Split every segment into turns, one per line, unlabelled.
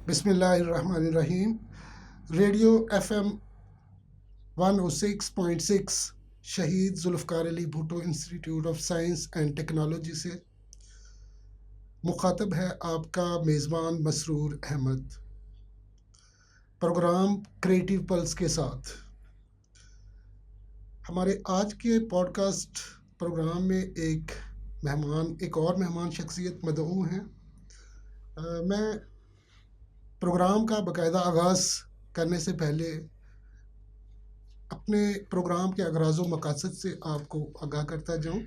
بسم اللہ الرحمن الرحیم. ریڈیو ایف ایم 106.6 Shaheed Zulfikar Ali Bhutto institute of science and technology سے مخاطب ہے آپ کا میزبان مسرور احمد. پروگرام کریٹیو پلس کے ساتھ ہمارے آج کے پوڈ کاسٹ پروگرام میں ایک اور مہمان شخصیت مدعو ہیں. میں پروگرام کا باقاعدہ آغاز کرنے سے پہلے اپنے پروگرام کے اغراض و مقاصد سے آپ کو آگاہ کرتا جاؤں.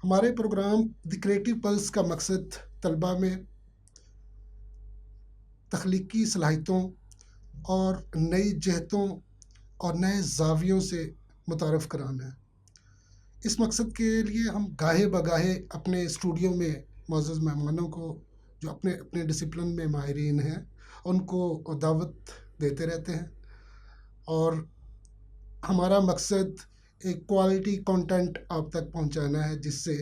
ہمارے پروگرام دی کریٹیو پلس کا مقصد طلباء میں تخلیقی صلاحیتوں اور نئی جہتوں اور نئے زاویوں سے متعارف کرانا ہے. اس مقصد کے لیے ہم گاہے بگاہے اپنے اسٹوڈیو میں معزز مہمانوں کو جو اپنے اپنے ڈسپلن میں ماہرین ہیں ان کو دعوت دیتے رہتے ہیں، اور ہمارا مقصد ایک کوالٹی کنٹینٹ آپ تک پہنچانا ہے جس سے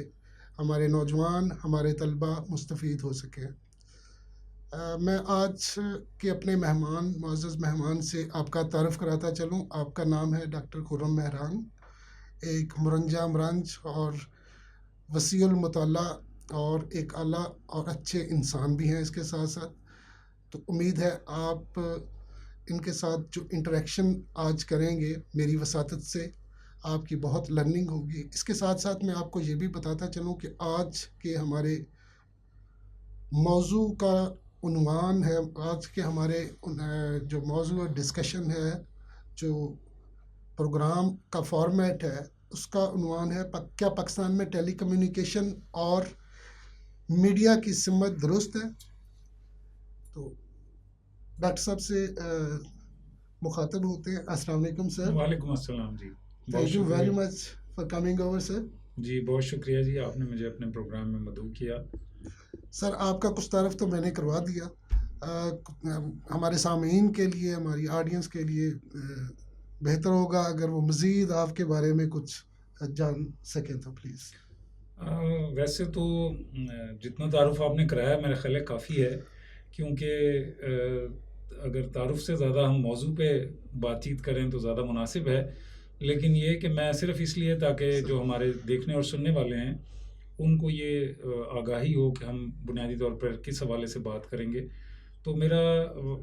ہمارے نوجوان، ہمارے طلباء مستفید ہو سکیں. میں آج کے اپنے معزز مہمان سے آپ کا تعارف کراتا چلوں. آپ کا نام ہے ڈاکٹر خرم مہران، ایک مرنجہ مرنج اور وسیع المطالعہ اور ایک اعلیٰ اور اچھے انسان بھی ہیں اس کے ساتھ ساتھ. تو امید ہے آپ ان کے ساتھ جو انٹریکشن آج کریں گے میری وساطت سے آپ کی بہت لرننگ ہوگی. اس کے ساتھ ساتھ میں آپ کو یہ بھی بتاتا چلوں کہ آج کے ہمارے موضوع کا عنوان ہے، آج کے ہمارے جو موضوع ڈسکشن ہے، جو پروگرام کا فارمیٹ ہے، اس کا عنوان ہے کیا پاکستان میں ٹیلی کمیونیکیشن اور میڈیا کی سمت درست ہے. تو ڈاکٹر صاحب سے مخاطب ہوتے ہیں. السلام علیکم سر.
وعلیکم السلام جی.
Thank you very much for coming over sir.
جی بہت شکریہ جی، آپ نے مجھے اپنے پروگرام میں مدعو کیا.
سر آپ کا کچھ تعارف تو میں نے کروا دیا. ہمارے سامعین کے لیے، ہماری آڈینس کے لیے بہتر ہوگا اگر وہ مزید آپ کے بارے میں کچھ جان سکیں تو پلیز.
ویسے تو جتنا تعارف آپ نے کرایا میرا خیال ہے کافی ہے، کیونکہ اگر تعارف سے زیادہ ہم موضوع پہ بات چیت کریں تو زیادہ مناسب ہے. لیکن یہ کہ میں صرف اس لیے تاکہ جو ہمارے دیکھنے اور سننے والے ہیں ان کو یہ آگاہی ہو کہ ہم بنیادی طور پر کس حوالے سے بات کریں گے. تو میرا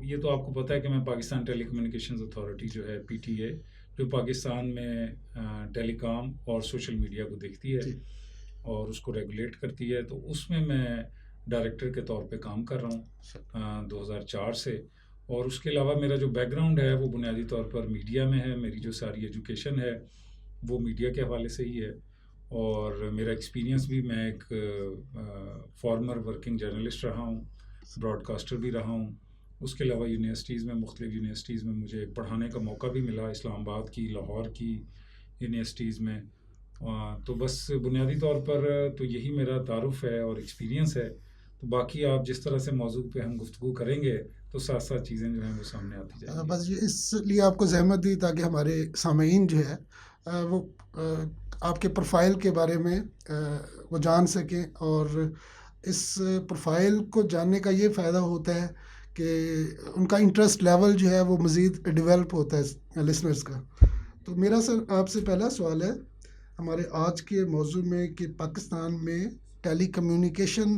یہ تو آپ کو پتہ ہے کہ میں پاکستان ٹیلی کمیونیکیشنز اتھارٹی جو ہے PTA، جو پاکستان میں ٹیلی کام اور سوشل میڈیا کو دیکھتی ہے اور اس کو ریگولیٹ کرتی ہے، تو اس میں ڈائریکٹر کے طور پہ کام کر رہا ہوں 2004 سے. اور اس کے علاوہ میرا جو بیک گراؤنڈ ہے وہ بنیادی طور پر میڈیا میں ہے. میری جو ساری ایجوکیشن ہے وہ میڈیا کے حوالے سے ہی ہے، اور میرا ایکسپیرینس بھی، میں ایک فارمر ورکنگ جرنلسٹ رہا ہوں، براڈ کاسٹر بھی رہا ہوں. اس کے علاوہ یونیورسٹیز میں، مختلف یونیورسٹیز میں مجھے پڑھانے کا موقع بھی ملا، اسلام آباد کی، لاہور کی یونیورسٹیز میں. تو بس بنیادی طور پر تو یہی میرا تعارف ہے اور ایکسپیرینس ہے. تو باقی آپ جس طرح سے موضوع پہ ہم گفتگو کریں گے تو ساتھ ساتھ چیزیں جو ہیں وہ سامنے آتی جائیں گی.
بس یہ اس لیے آپ کو زحمت دی تاکہ ہمارے سامعین جو ہے وہ آپ کے پروفائل کے بارے میں وہ جان سکیں، اور اس پروفائل کو جاننے کا یہ فائدہ ہوتا ہے کہ ان کا انٹرسٹ لیول جو ہے وہ مزید ڈیولپ ہوتا ہے لسنرز کا. تو میرا سر آپ سے پہلا سوال ہے ہمارے آج کے موضوع میں کہ پاکستان میں ٹیلی کمیونیکیشن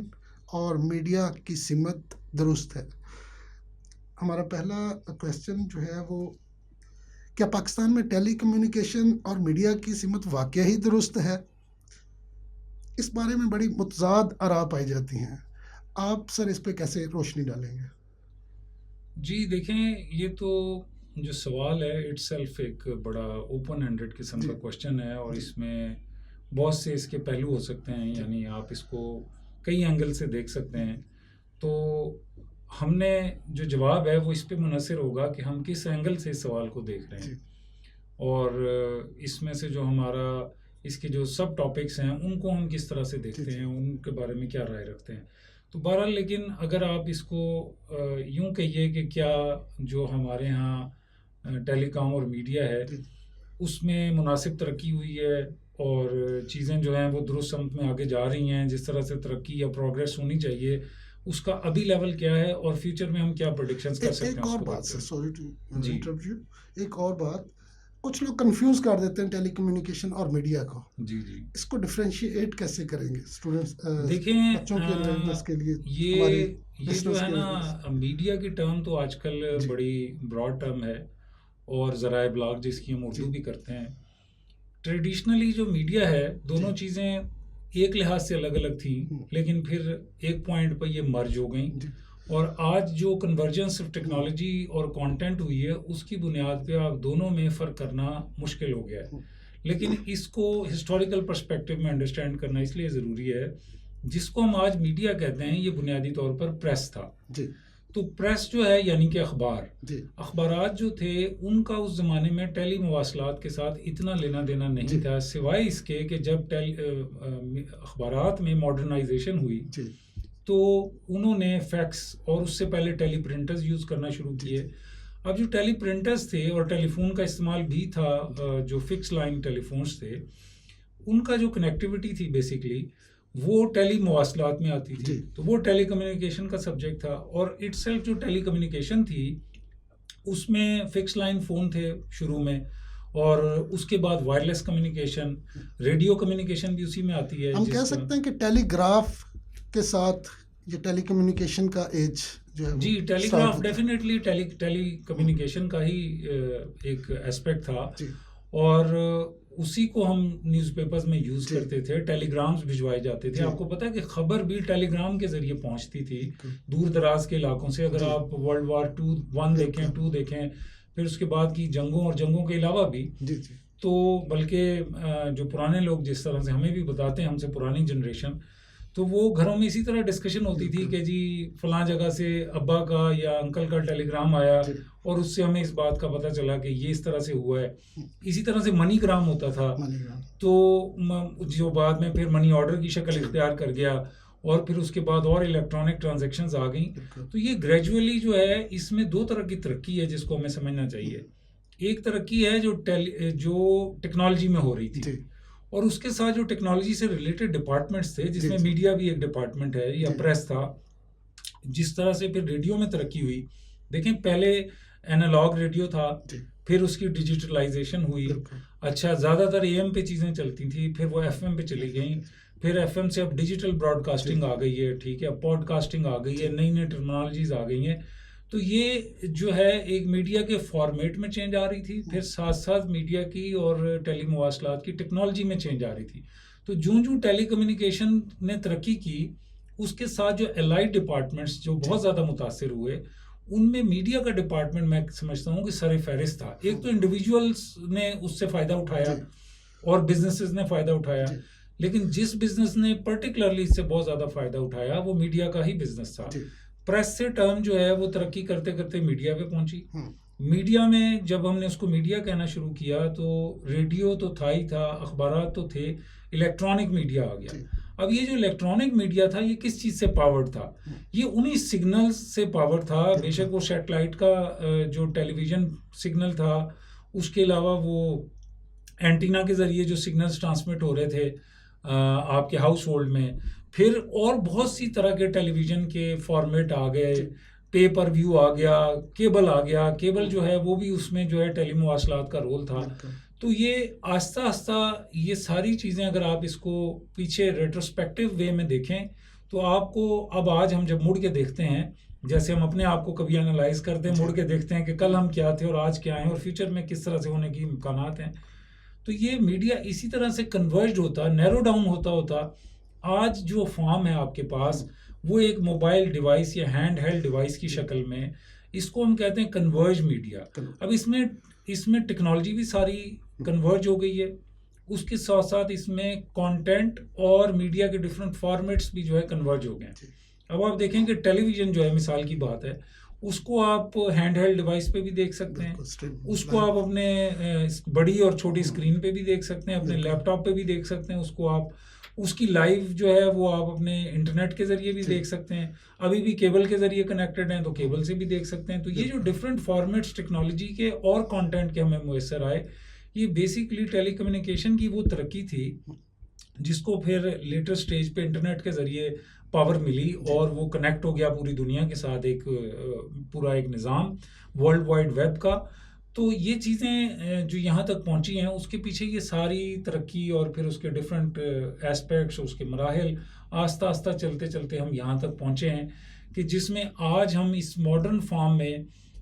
اور میڈیا کی سمت درست ہے. ہمارا پہلا کویسچن جو ہے وہ کیا پاکستان میں ٹیلی کمیونیکیشن اور میڈیا کی سمت واقعہ ہی درست ہے؟ اس بارے میں بڑی متضاد آراء پائی جاتی ہیں. آپ سر اس پہ کیسے روشنی ڈالیں گے؟
جی دیکھیں، یہ تو جو سوال ہے اٹ سیلف ایک بڑا اوپن ہینڈڈ قسم کا کوشچن ہے، اور اس میں بہت سے اس کے پہلو ہو سکتے ہیں، یعنی آپ اس کو کئی اینگل سے دیکھ سکتے ہیں. تو ہم نے جو جواب ہے وہ اس پہ منحصر ہوگا کہ ہم کس اینگل سے اس سوال کو دیکھ رہے ہیں، اور اس میں سے جو ہمارا اس کے جو سب ٹاپکس ہیں ان کو ہم کس طرح سے دیکھتے ہیں، ان کے بارے میں کیا رائے رکھتے ہیں. تو بہرحال لیکن اگر آپ اس کو یوں کہیے کہ کیا جو ہمارے ہاں ٹیلی کام اور میڈیا ہے اس میں مناسب ترقی ہوئی ہے اور چیزیں جو ہیں وہ درست سمت میں آگے جا رہی ہیں جس طرح سے ترقی یا پروگریس ہونی چاہیے، اس کا ابھی لیول کیا ہے اور فیوچر میں ہم کیا پریڈکشنز کر سکتے ہیں.
ایک
اس
اور
کو
بات
بات
ہے، سوری ٹو
جی
انٹرپٹ یو، ایک اور بات، کچھ لوگ کنفیوز کر دیتے ہیں ٹیلی کمیونیکیشن اور میڈیا کو.
جی جی
اس کو ڈفرینشیٹ کیسے کریں گے اسٹوڈنٹس،
دیکھیں
بچوں کے اویئرنیس کے لیے، ہمارے
یہ جو
لسنرس
ہے
کے
نا
اویئرنیس؟
میڈیا کی ٹرم تو آج کل
جی
بڑی براڈ ٹرم ہے، اور ذرائع ابلاغ جس کی ہم
جی
اردو بھی کرتے ہیں. ٹریڈیشنلی جو میڈیا ہے
جی
دونوں چیزیں ایک لحاظ سے الگ الگ تھیں،
ہوں،
لیکن پھر ایک پوائنٹ پہ یہ مرج ہو گئیں،
جی
اور آج جو کنورجنس آف
ہوں،
ٹیکنالوجی اور کانٹینٹ ہوئی ہے اس کی بنیاد پہ آپ دونوں میں فرق کرنا مشکل ہو گیا ہے.
ہوں،
لیکن اس کو ہسٹوریکل پرسپیکٹو میں انڈرسٹینڈ کرنا اس لیے ضروری ہے، جس کو ہم آج میڈیا کہتے ہیں یہ بنیادی طور پر پریس تھا.
جی
تو پریس جو ہے یعنی کہ اخبار،
جی
اخبارات جو تھے ان کا اس زمانے میں ٹیلی مواصلات کے ساتھ اتنا لینا دینا
جی
نہیں تھا، سوائے اس کے کہ جب اخبارات میں ماڈرنائزیشن ہوئی
جی
تو انہوں نے فیکس اور اس سے پہلے ٹیلی پرنٹرز یوز کرنا شروع
جی
کیے. اب جو ٹیلی پرنٹرز تھے اور ٹیلی فون کا استعمال بھی تھا، جو فکس لائن ٹیلی فونز تھے ان کا جو کنیکٹیوٹی تھی بیسیکلی وہ ٹیلی مواصلات میں آتی تھی،
جی
تو وہ ٹیلی کمیونیکیشن کا سبجیکٹ تھا. اور اٹ سیلف جو ٹیلی کمیونیکیشن تھی اس میں فکس لائن فون تھے شروع میں، اور اس کے بعد وائرلیس کمیونیکیشن، ریڈیو کمیونیکیشن بھی اسی میں آتی ہے.
ہم
جس
کہہ
کا
سکتے ہیں کہ ٹیلی گراف کے ساتھ یہ ٹیلی کمیونیکیشن کا ایج جو ہے وہ
جی ٹیلی
اسٹارٹ
گراف
ہوتا ہے.
ڈیفینیٹلی ٹیلی کمیونیکیشن کا ہی ایک اسپیکٹ تھا،
جی
اور اسی کو ہم نیوز پیپرز میں یوز
جی
کرتے تھے. ٹیلی گرامز بھجوائے جاتے تھے.
جی
آپ کو پتا ہے کہ خبر بھی ٹیلی گرام کے ذریعے پہنچتی تھی
بالکل
دور دراز کے علاقوں سے. اگر
جی
آپ ورلڈ وار 1 دیکھیں،
بالکل
2 دیکھیں، پھر اس کے بعد کی جنگوں اور جنگوں کے علاوہ بھی،
جی جی
تو بلکہ جو پرانے لوگ جس طرح سے ہمیں بھی بتاتے ہیں، ہم سے پرانی جنریشن، تو وہ گھروں میں اسی طرح ڈسکشن ہوتی تھی
بالکل
کہ جی فلاں جگہ سے ابا کا یا انکل کا ٹیلی گرام آیا
جی
اور اس سے ہمیں اس بات کا پتہ چلا کہ یہ اس طرح سے ہوا ہے. اسی طرح سے منی گرام ہوتا تھا،
منی گرام
تو جو بعد میں پھر منی آرڈر کی شکل
جی
اختیار کر گیا، اور پھر اس کے بعد اور الیکٹرانک ٹرانزیکشنز آ گئیں.
بالکل
تو یہ گریجولی جو ہے اس میں 2 طرح کی ترقی ہے جس کو ہمیں سمجھنا چاہیے. ایک ترقی ہے جو ٹیکنالوجی میں ہو رہی تھی،
جی
اور اس کے ساتھ جو ٹیکنالوجی سے ریلیٹڈ ڈپارٹمنٹس تھے، جس
جی
میں
جی
میڈیا بھی ایک ڈپارٹمنٹ ہے یا
جی
پریس تھا. جس طرح سے پھر ریڈیو میں ترقی ہوئی، دیکھیں پہلے اینالاگ ریڈیو تھا،
جی
پھر اس کی ڈیجیٹلائزیشن ہوئی.
بالکل
اچھا زیادہ تر اے ایم پہ چیزیں چلتی تھیں، پھر وہ ایف ایم پہ چلی گئیں، پھر ایف ایم سے اب ڈیجیٹل براڈ کاسٹنگ آ گئی ہے، ٹھیک ہے، پوڈ کاسٹنگ آ گئی ہے، نئی نئی ٹرمنالوجیز آ گئی ہیں. تو یہ جو ہے ایک میڈیا کے فارمیٹ میں چینج آ رہی تھی، پھر ساتھ ساتھ میڈیا کی اور ٹیلی مواصلات کی ٹیکنالوجی میں چینج آ رہی تھی. تو جوں ٹیلی کمیونیکیشن نے ترقی کی، اس کے ساتھ جو الائڈ ڈپارٹمنٹس جو بہت زیادہ متاثر ہوئے، ان میں میڈیا کا ڈپارٹمنٹ میں سمجھتا ہوں کہ سر فہرست تھا. ایک تو انڈیویجولس نے اس سے فائدہ اٹھایا
جی
اور بزنسز نے فائدہ اٹھایا،
جی
لیکن جس بزنس نے پرٹیکولرلی اس سے بہت زیادہ فائدہ اٹھایا وہ میڈیا کا ہی بزنس تھا.
جی
پریس سے ٹرم جو ہے وہ ترقی کرتے کرتے میڈیا پہ پہنچی.
ہوں
میڈیا میں جب ہم نے اس کو میڈیا کہنا شروع کیا تو ریڈیو تو تھا ہی تھا، اخبارات تو تھے، الیکٹرانک میڈیا آ گیا.
جی
اب یہ جو الیکٹرانک میڈیا تھا یہ کس چیز سے پاورڈ تھا؟ یہ انہی سگنل سے پاورڈ تھا. بے شک وہ سیٹلائٹ کا جو ٹیلی ویژن سگنل تھا، اس کے علاوہ وہ اینٹینا کے ذریعے جو سگنلز ٹرانسمٹ ہو رہے تھے آپ کے ہاؤس ہولڈ میں، پھر اور بہت سی طرح کے ٹیلی ویژن کے فارمیٹ آ گئے، پے پر ویو آ گیا، کیبل آ گیا. کیبل جو ہے وہ بھی اس میں جو ہے ٹیلی مواصلات کا رول تھا.
بالکل
تو یہ آہستہ آہستہ یہ ساری چیزیں اگر آپ اس کو پیچھے ریٹروسپیکٹو وے میں دیکھیں تو آپ کو اب آج ہم جب مڑ کے دیکھتے ہیں، جیسے ہم اپنے آپ کو کبھی انالائز کرتے ہیں، مڑ کے دیکھتے ہیں کہ کل ہم کیا تھے اور آج کیا ہیں اور فیوچر میں کس طرح سے ہونے کی امکانات ہیں، تو یہ میڈیا اسی طرح سے کنورجڈ ہوتا، نیرو ڈاؤن ہوتا ہوتا آج جو فارم ہے آپ کے پاس وہ ایک موبائل ڈیوائس یا ہینڈ ہیلڈ ڈیوائس کی شکل میں، اس کو ہم کہتے ہیں کنورج میڈیا. اب اس میں ٹیکنالوجی بھی ساری کنورج ہو گئی ہے، اس کے ساتھ ساتھ اس میں کانٹینٹ اور میڈیا کے ڈفرینٹ فارمیٹس بھی جو ہے کنورج ہو گئے ہیں. اب آپ دیکھیں کہ ٹیلی ویژن جو ہے مثال کی بات ہے، اس کو آپ ہینڈ ہیلڈ ڈیوائس پہ بھی دیکھ سکتے ہیں، اس کو آپ اپنے بڑی اور چھوٹی اسکرین پہ بھی دیکھ سکتے ہیں، اپنے لیپ ٹاپ پہ بھی دیکھ سکتے ہیں، اس کو آپ اس کی لائیو جو ہے وہ آپ اپنے انٹرنیٹ کے ذریعے بھی دیکھ سکتے ہیں. ابھی بھی کیبل کے ذریعے کنیکٹڈ ہیں تو کیبل سے بھی دیکھ سکتے ہیں. تو یہ جو ڈفرینٹ فارمیٹس ٹیکنالوجی کے اور کانٹینٹ کے ہمیں میسر آئے، یہ بیسیکلی ٹیلی کمیونیکیشن کی وہ ترقی تھی جس کو پھر لیٹر سٹیج پہ انٹرنیٹ کے ذریعے پاور ملی اور وہ کنیکٹ ہو گیا پوری دنیا کے ساتھ، ایک پورا ایک نظام ورلڈ وائڈ ویب کا. تو یہ چیزیں جو یہاں تک پہنچی ہیں اس کے پیچھے یہ ساری ترقی اور پھر اس کے ڈفرینٹ ایسپیکٹس، اس کے مراحل، آہستہ آہستہ چلتے چلتے ہم یہاں تک پہنچے ہیں کہ جس میں آج ہم اس ماڈرن فارم میں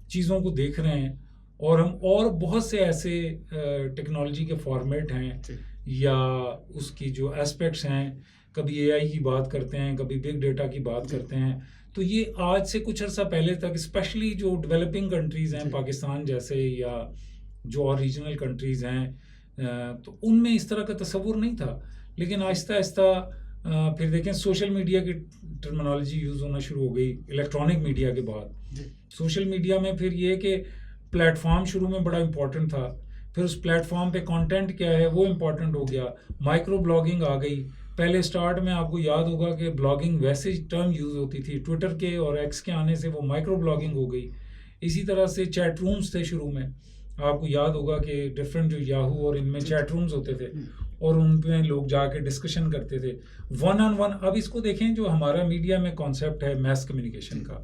چیزوں کو دیکھ رہے ہیں. اور ہم اور بہت سے ایسے ٹیکنالوجی کے فارمیٹ ہیں یا اس کی جو ایسپیکٹس ہیں، کبھی اے آئی کی بات کرتے ہیں، کبھی بگ ڈیٹا کی بات کرتے ہیں. تو یہ آج سے کچھ عرصہ پہلے تک اسپیشلی جو ڈیولپنگ کنٹریز ہیں پاکستان جیسے یا جو اور ریجنل کنٹریز ہیں تو ان میں اس طرح کا تصور نہیں تھا. لیکن آہستہ آہستہ پھر دیکھیں سوشل میڈیا کی ٹرمنالوجی یوز ہونا شروع ہو گئی الیکٹرانک میڈیا کے بعد. سوشل میڈیا میں پھر یہ کہ پلیٹ فارم شروع میں بڑا امپورٹنٹ تھا، پھر اس پلیٹ فارم پہ کانٹینٹ کیا ہے وہ امپورٹنٹ ہو گیا. مائکرو بلاگنگ آ گئی. پہلے سٹارٹ میں آپ کو یاد ہوگا کہ بلاگنگ ویسے ٹرم یوز ہوتی تھی، ٹویٹر کے اور ایکس کے آنے سے وہ مائکرو بلاگنگ ہو گئی. اسی طرح سے چیٹ رومز تھے شروع میں، آپ کو یاد ہوگا کہ ڈفرینٹ جو یاہو اور ان میں چیٹ رومز ہوتے تھے اور ان پہ لوگ جا کے ڈسکشن کرتے تھے ون آن ون. اب اس کو دیکھیں جو ہمارا میڈیا میں کانسیپٹ ہے میس کمیونیکیشن کا،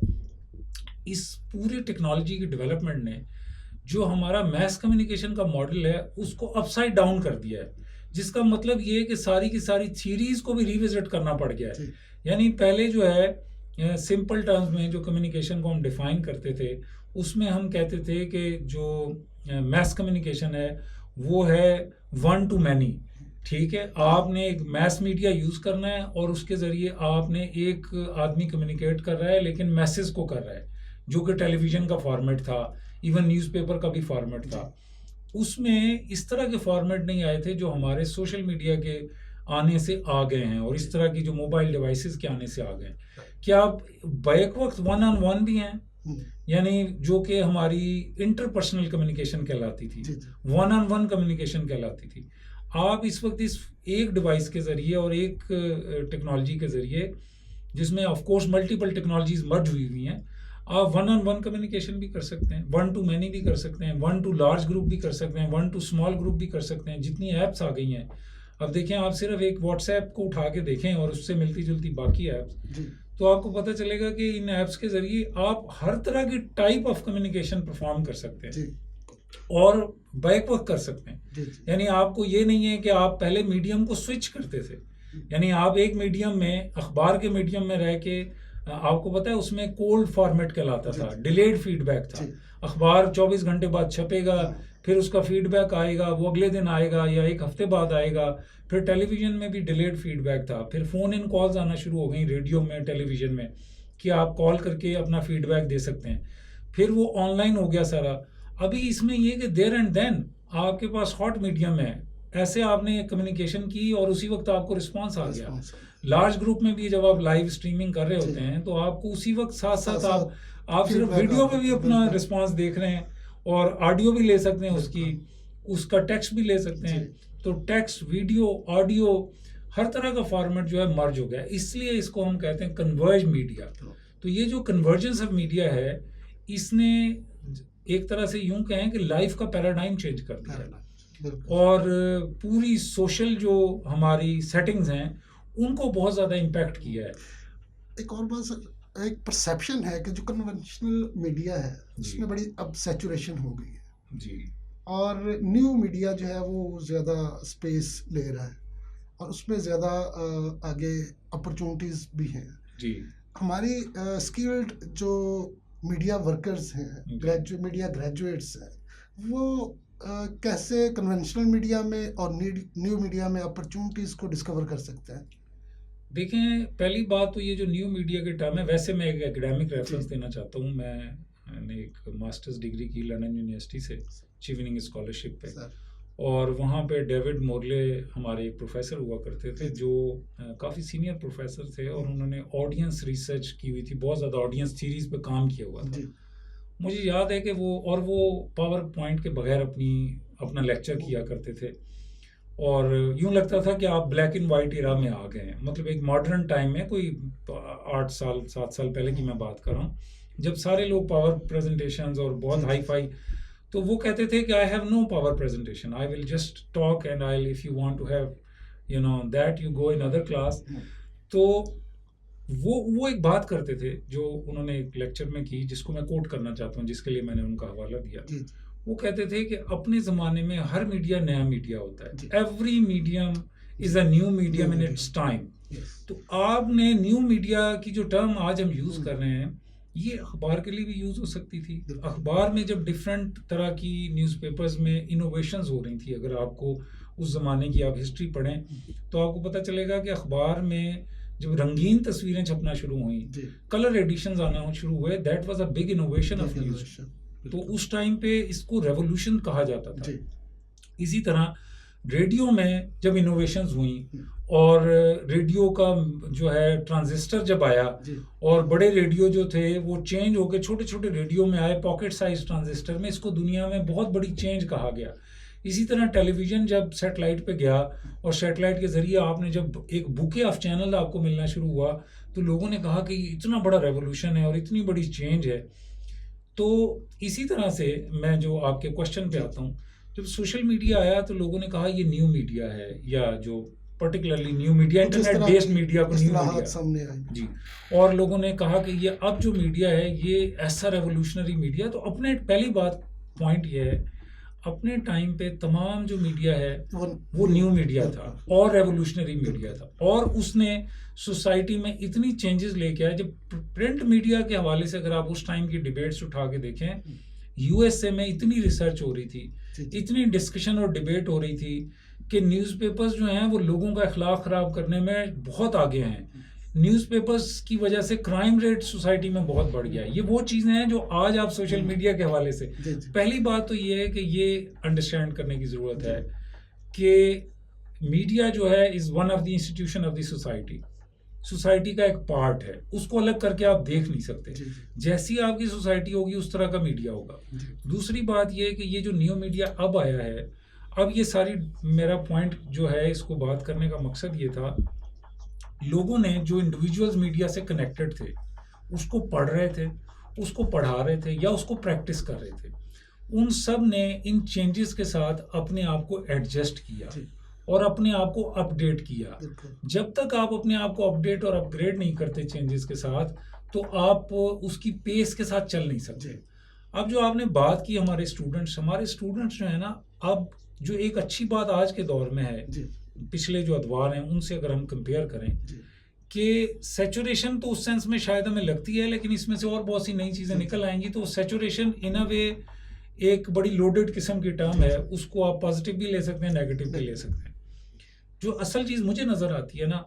اس پورے ٹیکنالوجی کی ڈیولپمنٹ نے جو ہمارا میس کمیونیکیشن کا ماڈل ہے اس کو اپ سائڈ ڈاؤن کر دیا ہے. جس کا مطلب یہ ہے کہ ساری کی ساری تھیریز کو بھی ریوزٹ کرنا پڑ گیا ہے. یعنی پہلے جو ہے سمپل ٹرمز میں جو کمیونیکیشن کو ہم ڈیفائن کرتے تھے اس میں ہم کہتے تھے کہ جو میس کمیونیکیشن ہے وہ ہے ون ٹو مینی. ٹھیک ہے، آپ نے ایک میس میڈیا یوز کرنا ہے اور اس کے ذریعے آپ نے ایک آدمی کمیونیکیٹ کر رہا ہے لیکن میسج کو کر رہا ہے، جو کہ ٹیلی ویژن کا فارمیٹ تھا، ایون نیوز پیپر کا بھی فارمیٹ تھا. اس میں اس طرح کے فارمیٹ نہیں آئے تھے جو ہمارے سوشل میڈیا کے آنے سے آ گئے ہیں اور اس طرح کی جو موبائل ڈیوائسز کے آنے سے آ گئے ہیں. کیا آپ بیک وقت ون آن ون بھی ہیں، یعنی جو کہ ہماری انٹر پرسنل کمیونیکیشن کہلاتی تھی، ون آن ون کمیونیکیشن کہلاتی تھی. آپ اس وقت اس ایک ڈیوائس کے ذریعے اور ایک ٹیکنالوجی کے ذریعے جس میں آف کورس ملٹیپل ٹیکنالوجیز مرج ہوئی ہیں، آپ ون آن ون کمیونیکیشن بھی کر سکتے ہیں، ون ٹو مینی بھی کر سکتے ہیں، ون ٹو لارج گروپ بھی کر سکتے ہیں، ون ٹو اسمال گروپ بھی کر سکتے ہیں. جتنی ایپس آ گئی ہیں اب دیکھیں، آپ صرف ایک واٹس ایپ کو اٹھا کے دیکھیں اور اس سے ملتی جلتی باقی ایپس، تو آپ کو پتہ چلے گا کہ ان ایپس کے ذریعے آپ ہر طرح کی ٹائپ آف کمیونیکیشن پرفارم کر سکتے ہیں اور بیک وقت کر سکتے ہیں. یعنی آپ کو یہ نہیں ہے کہ آپ پہلے میڈیم کو سوئچ کرتے تھے، یعنی آپ ایک میڈیم میں اخبار کے میڈیم میں رہ کے، آپ کو پتا ہے اس میں کولڈ فارمیٹ کہلاتا تھا، ڈیلیڈ فیڈ بیک تھا. اخبار 24 گھنٹے بعد چھپے گا، پھر اس کا فیڈ بیک آئے گا، وہ اگلے دن آئے گا یا ایک ہفتے بعد آئے گا. پھر ٹیلی ویژن میں بھی ڈیلیڈ فیڈ بیک تھا. پھر فون ان کالز آنا شروع ہو گئیں ریڈیو میں، ٹیلی ویژن میں، کہ آپ کال کر کے اپنا فیڈ بیک دے سکتے ہیں. پھر وہ آن لائن ہو گیا سارا. ابھی اس میں یہ کہ دیر اینڈ دین آپ کے پاس ہاٹ میڈیم ہے، ایسے آپ نے کمیونیکیشن کی اور اسی وقت آپ کو رسپانس آ گیا. لارج گروپ میں بھی جب آپ لائیو اسٹریمنگ کر رہے ہوتے ہیں تو آپ کو اسی وقت ساتھ ساتھ آپ صرف ویڈیو پہ بھی اپنا رسپانس دیکھ رہے ہیں اور آڈیو بھی لے سکتے ہیں، اس کا ٹیکسٹ بھی لے سکتے ہیں. تو ٹیکسٹ، ویڈیو، آڈیو، ہر طرح کا فارمیٹ جو ہے مرج ہو گیا. اس لیے اس کو ہم کہتے ہیں کنورج میڈیا. تو یہ جو کنورجنس آف میڈیا ہے اس نے ایک طرح سے یوں کہیں کہ لائف کا پیراڈائم چینج کر دیا ہے اور پوری سوشل جو ہماری سیٹنگز ہیں ان کو بہت زیادہ امپیکٹ کیا ہے.
ایک اور بات سر، ایک پرسیپشن ہے کہ جو کنونشنل میڈیا ہے اس میں بڑی اب سیچوریشن ہو گئی ہے
جی،
اور نیو میڈیا جو ہے وہ زیادہ اسپیس لے رہا ہے اور اس میں زیادہ آگے اپرچونٹیز بھی ہیں.
جی،
ہماری اسکلڈ جو میڈیا ورکرز ہیں، میڈیا گریجویٹس ہیں، وہ کیسے کنونشنل میڈیا میں اور نیو میڈیا میں اپرچونٹیز کو ڈسکور کر سکتے ہیں؟
دیکھیں پہلی بات تو یہ جو نیو میڈیا کے ٹرم ہے، ویسے میں ایک ایکڈیمک ریفرنس دینا چاہتا ہوں. میں نے ایک ماسٹرز ڈگری کی لنڈن یونیورسٹی سے چیوننگ اسکالرشپ پہ، اور وہاں پہ ڈیوڈ مورلے ہمارے ایک پروفیسر ہوا کرتے تھے جو کافی سینئر پروفیسر تھے اور انہوں نے آڈینس ریسرچ کی ہوئی تھی، بہت زیادہ آڈینس تھیریز پہ کام کیا ہوا تھا. مجھے یاد ہے کہ وہ پاور پوائنٹ کے بغیر اپنا لیکچر کیا کرتے تھے اور یوں لگتا تھا کہ آپ بلیک اینڈ وائٹ ایرا میں آ گئے ہیں. مطلب ایک ماڈرن ٹائم میں، کوئی 8 سال 7 سال پہلے کی میں بات کر رہا ہوں، جب سارے لوگ پاور پریزنٹیشنز اور بہت ہائی فائی، تو وہ کہتے تھے کہ I have no power presentation, I will just talk and I if you want to have that you go in other class. تو وہ ایک بات کرتے تھے جو انہوں نے ایک لیکچر میں کی، جس کو میں کوٹ کرنا چاہتا ہوں، جس کے لیے میں نے ان کا حوالہ دیا.
جی
وہ کہتے تھے کہ اپنے زمانے میں ہر میڈیا نیا میڈیا ہوتا ہے. Every medium is a new medium in its time. تو آپ نے نیو میڈیا کی جو ٹرم آج ہم یوز کر رہے ہیں، یہ اخبار کے لیے بھی یوز ہو سکتی تھی. اخبار میں جب ڈفرینٹ طرح کی نیوز پیپرز میں انوویشنز ہو رہی تھی، اگر آپ کو اس زمانے کی آپ ہسٹری پڑھیں تو آپ کو پتہ چلے گا کہ اخبار میں جب رنگین تصویریں چھپنا شروع ہوئیں، کلر ایڈیشنز آنا شروع ہوئے، that was a big innovation of news. تو اس ٹائم پہ اس کو ریولوشن کہا جاتا تھا. اسی طرح ریڈیو میں جب انوویشنز ہوئیں اور ریڈیو کا جو ہے ٹرانزسٹر جب آیا اور بڑے ریڈیو جو تھے وہ چینج ہو کے چھوٹے چھوٹے ریڈیو میں آئے، پاکٹ سائز ٹرانزسٹر میں، اس کو دنیا میں بہت بڑی چینج کہا گیا. اسی طرح ٹیلی ویژن جب سیٹلائٹ پہ گیا اور سیٹلائٹ کے ذریعے آپ نے جب ایک بوکے آف چینل آپ کو ملنا شروع ہوا تو لوگوں نے کہا کہ یہ اتنا بڑا ریولوشن ہے اور اتنی بڑی چینج ہے. تو اسی طرح سے میں جو آپ کے کوشچن پہ آتا ہوں، جب سوشل میڈیا آیا تو لوگوں نے کہا یہ نیو میڈیا ہے، یا جو particularly new media, internet based media کو نیو میڈیا. جی. اور لوگوں نے کہا کہ یہ اب جو میڈیا ہے یہ ایسا ریولوشنری میڈیا. تو اپنے پہلی بات پوائنٹ یہ ہے، اپنے ٹائم پہ تمام جو میڈیا ہے وہ نیو میڈیا تھا اور ریولوشنری میڈیا تھا، اور اس نے سوسائٹی میں اتنی چینجز لے کے آیا. جب پرنٹ میڈیا کے حوالے سے اگر آپ اس ٹائم کی ڈیبیٹس اٹھا کے دیکھیں، یو ایس اے میں اتنی ریسرچ ہو رہی تھی، اتنی ڈسکشن اور ڈیبیٹ ہو رہی تھی کہ نیوز پیپرز جو ہیں وہ لوگوں کا اخلاق خراب کرنے میں بہت آگے ہیں. نیوز پیپرز کی وجہ سے کرائم ریٹ سوسائٹی میں بہت بڑھ گیا ہے. یہ وہ چیزیں ہیں جو آج آپ سوشل میڈیا کے حوالے سے، پہلی بات تو یہ ہے کہ یہ انڈرسٹینڈ کرنے کی ضرورت ہے کہ میڈیا جو ہے is one of the institution of the society. Society کا ایک پارٹ ہے، اس کو الگ کر کے آپ دیکھ نہیں سکتے. جیسی آپ کی سوسائٹی ہوگی اس طرح کا میڈیا ہوگا. دوسری بات یہ ہے کہ یہ جو نیو میڈیا اب آیا ہے، اب یہ ساری میرا پوائنٹ جو ہے اس کو بات کرنے کا مقصد یہ تھا، لوگوں نے جو انڈیویجولز میڈیا سے کنیکٹڈ تھے اس کو پڑھ رہے تھے، اس کو پڑھا رہے تھے یا اس کو پریکٹس کر رہے تھے، ان سب نے ان چینجز کے ساتھ اپنے آپ کو ایڈجسٹ کیا اور اپنے آپ کو اپ ڈیٹ کیا. جب تک آپ اپنے آپ کو اپ ڈیٹ اور اپ گریڈ نہیں کرتے چینجز کے ساتھ تو آپ اس کی پیس کے ساتھ چل نہیں سکتے. اب جو آپ نے بات کی ہمارے اسٹوڈنٹس جو ہے نا، اب جو ایک اچھی بات آج کے دور میں ہے، پچھلے جو ادوار ہیں ان سے اگر ہم کمپیئر کریں، کہ سیچوریشن تو اس سینس میں شاید ہمیں لگتی ہے، لیکن اس میں سے اور بہت سی نئی چیزیں نکل آئیں گی. تو سیچوریشن ان اے وے ایک بڑی لوڈڈ قسم کی ٹرم ہے، اس کو آپ پازیٹیو بھی لے سکتے ہیں، نیگیٹو بھی لے سکتے ہیں. جو اصل چیز مجھے نظر آتی ہے نا،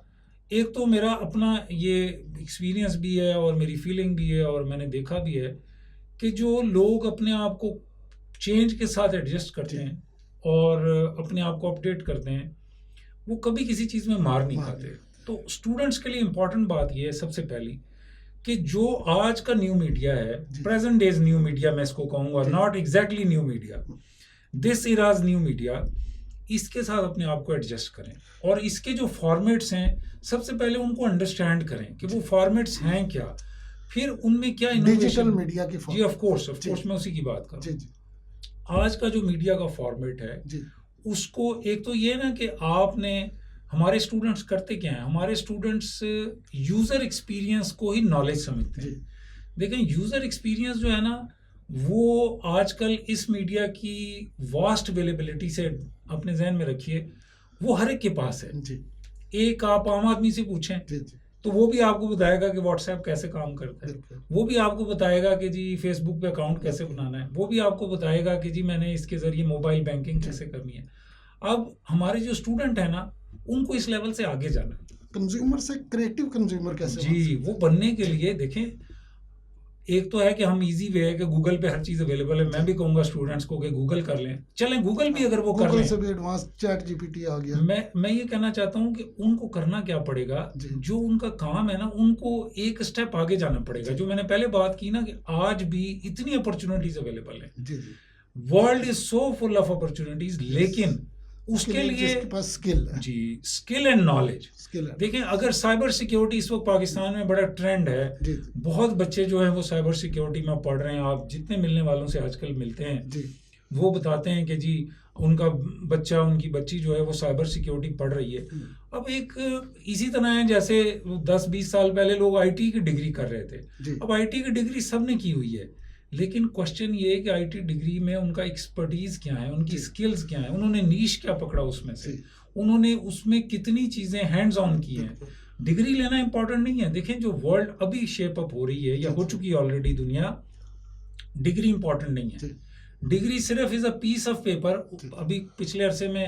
ایک تو میرا اپنا یہ ایکسپیرینس بھی ہے اور میری فیلنگ بھی ہے اور میں نے دیکھا بھی ہے کہ جو لوگ اپنے آپ کو چینج کے ساتھ ایڈجسٹ کرتے ہیں اور اپنے آپ کو اپڈیٹ کرتے ہیں، وہ کبھی کسی چیز میں مار نہیں کھاتے. تو اسٹوڈنٹس کے لیے امپورٹنٹ بات یہ ہے سب سے پہلی کہ جو آج کا نیو میڈیا ہے، پریزنٹ ڈیز نیو میڈیا میں اس کو کہوں گا، not exactly new media, this era's new media, اس کے ساتھ اپنے آپ کو ایڈجسٹ کریں اور اس کے جو فارمیٹس ہیں سب سے پہلے ان کو انڈرسٹینڈ کریں کہ وہ فارمیٹس ہیں کیا، پھر ان میں کیا
ڈیجیٹل میڈیا کی
جی آف کورس میں اسی کی بات کروں. آج کا جو میڈیا کا فارمیٹ ہے اس کو ایک تو یہ نا کہ آپ نے، ہمارے اسٹوڈنٹس کرتے کیا ہیں، ہمارے اسٹوڈنٹس یوزر ایکسپیرینس کو ہی نالج سمجھتے ہیں. دیکھیں یوزر ایکسپیرینس جو ہے نا وہ آج کل اس میڈیا کی واسٹ اویلیبلٹی سے اپنے ذہن میں رکھیے، وہ ہر ایک کے پاس ہے. ایک آپ عام آدمی سے پوچھیں تو وہ بھی آپ کو بتائے گا کہ واٹس ایپ کیسے کام کرتا ہے، وہ بھی آپ کو بتائے گا کہ جی فیس بک پہ اکاؤنٹ کیسے بنانا ہے، وہ بھی آپ کو بتائے گا کہ جی میں نے اس کے ذریعے موبائل بینکنگ کیسے کرنی ہے. اب ہمارے جو اسٹوڈنٹ ہیں نا ان کو اس لیول سے آگے جانا ہے.
کنزیومر سے کریٹو کنزیومر کیسے
جی وہ بننے کے لیے دیکھیں، ایک تو ہے کہ ہم ایزی وے ہے کہ گوگل پہ ہر چیز اویلیبل ہے. میں بھی کہوں گا اسٹوڈنٹس کو کہ گوگل کر لیں، چلیں گوگل بھی اگر وہ کر لیں،
گوگل سے بھی advance chat G P T آ گیا.
میں یہ کہنا چاہتا ہوں کہ ان کو کرنا کیا پڑے گا، جو ان کا کام ہے نا ان کو ایک اسٹیپ آگے جانا پڑے گا. جو میں نے پہلے بات کی نا کہ آج بھی اتنی اپرچونٹیز اویلیبل ہیں، world is so full of opportunities, لیکن اس کے لیے جی اسکل اینڈ نالج. دیکھیں اگر سائبر سیکیورٹی اس وقت پاکستان میں بڑا ٹرینڈ ہے، بہت بچے جو ہیں وہ سائبر سیکیورٹی میں پڑھ رہے ہیں. آپ جتنے ملنے والوں سے آج کل ملتے ہیں وہ بتاتے ہیں کہ جی ان کا بچہ، ان کی بچی جو ہے وہ سائبر سیکیورٹی پڑھ رہی ہے. اب ایک اسی طرح ہے جیسے 10-20 سال پہلے لوگ آئی ٹی کی ڈگری کر رہے تھے.
جی
اب آئی ٹی کی ڈگری سب نے کی ہوئی ہے، لیکن کوشچن یہ ہے کہ آئی ٹی ڈگری میں ان کا ایکسپرٹیز کیا ہے، ان کی
جی
اسکلز کیا ہیں، انہوں نے نیش کیا پکڑا اس میں سے،
جی
انہوں نے اس میں کتنی چیزیں ہینڈز آن کی ہیں.
بالکل
ڈگری لینا امپورٹنٹ نہیں ہے. دیکھیں جو ورلڈ ابھی شیپ اپ ہو رہی ہے یا
جی
ہو
جی
چکی ہے آلریڈی دنیا، ڈگری امپورٹنٹ نہیں ہے.
جی
ڈگری صرف از اے پیس آف پیپر.
جی
ابھی پچھلے عرصے میں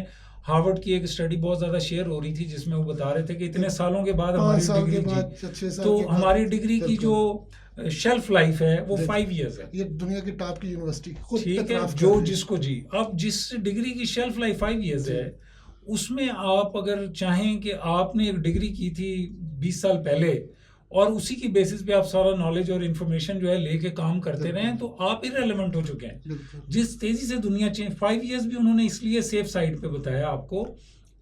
ہارورڈ کی ایک اسٹڈی بہت زیادہ شیئر ہو رہی تھی جس میں وہ بتا رہے تھے کہ اتنے سالوں کے بعد
5
ہماری
سال کے
ڈگری
بعد
جی
6 سال
تو
کے بعد
ہماری ڈگری کی
بالکل
جو شیلف لائف ہے وہ
جی
5 ایئرز ہے.
یہ دنیا کی ٹاپ کی یونیورسٹی خود
ٹھیک ہے،
اعتراف کر
جو
رہی ہے.
جس کو جی اب جس ڈگری کی شیلف لائف 5 ایئرز
جی
ہے، اس میں آپ اگر چاہیں کہ آپ نے ایک ڈگری کی تھی 20 سال پہلے اور اسی کی بیسس پہ آپ سارا نالج اور انفارمیشن جو ہے لے کے کام کرتے رہیں تو آپ irrelevant ہو چکے ہیں.
بالکل
جس تیزی سے دنیا چینج 5 ایئرز بھی انہوں نے اس لیے سیف سائڈ پہ بتایا آپ کو.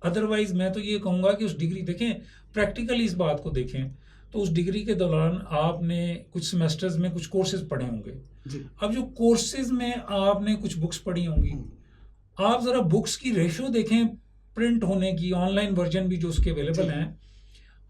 ادروائز میں تو یہ کہوں گا کہ اس ڈگری دیکھیں پریکٹیکلی اس بات کو دیکھیں تو اس ڈگری کے دوران آپ نے کچھ سیمسٹرز میں کچھ کورسز پڑھے ہوں گے.
جی
اب جو کورسز میں آپ نے کچھ بکس پڑھی ہوں گی، آپ ذرا بکس کی ریشو دیکھیں پرنٹ ہونے کی، آن لائن ورژن بھی جو اس کے اویلیبل ہیں،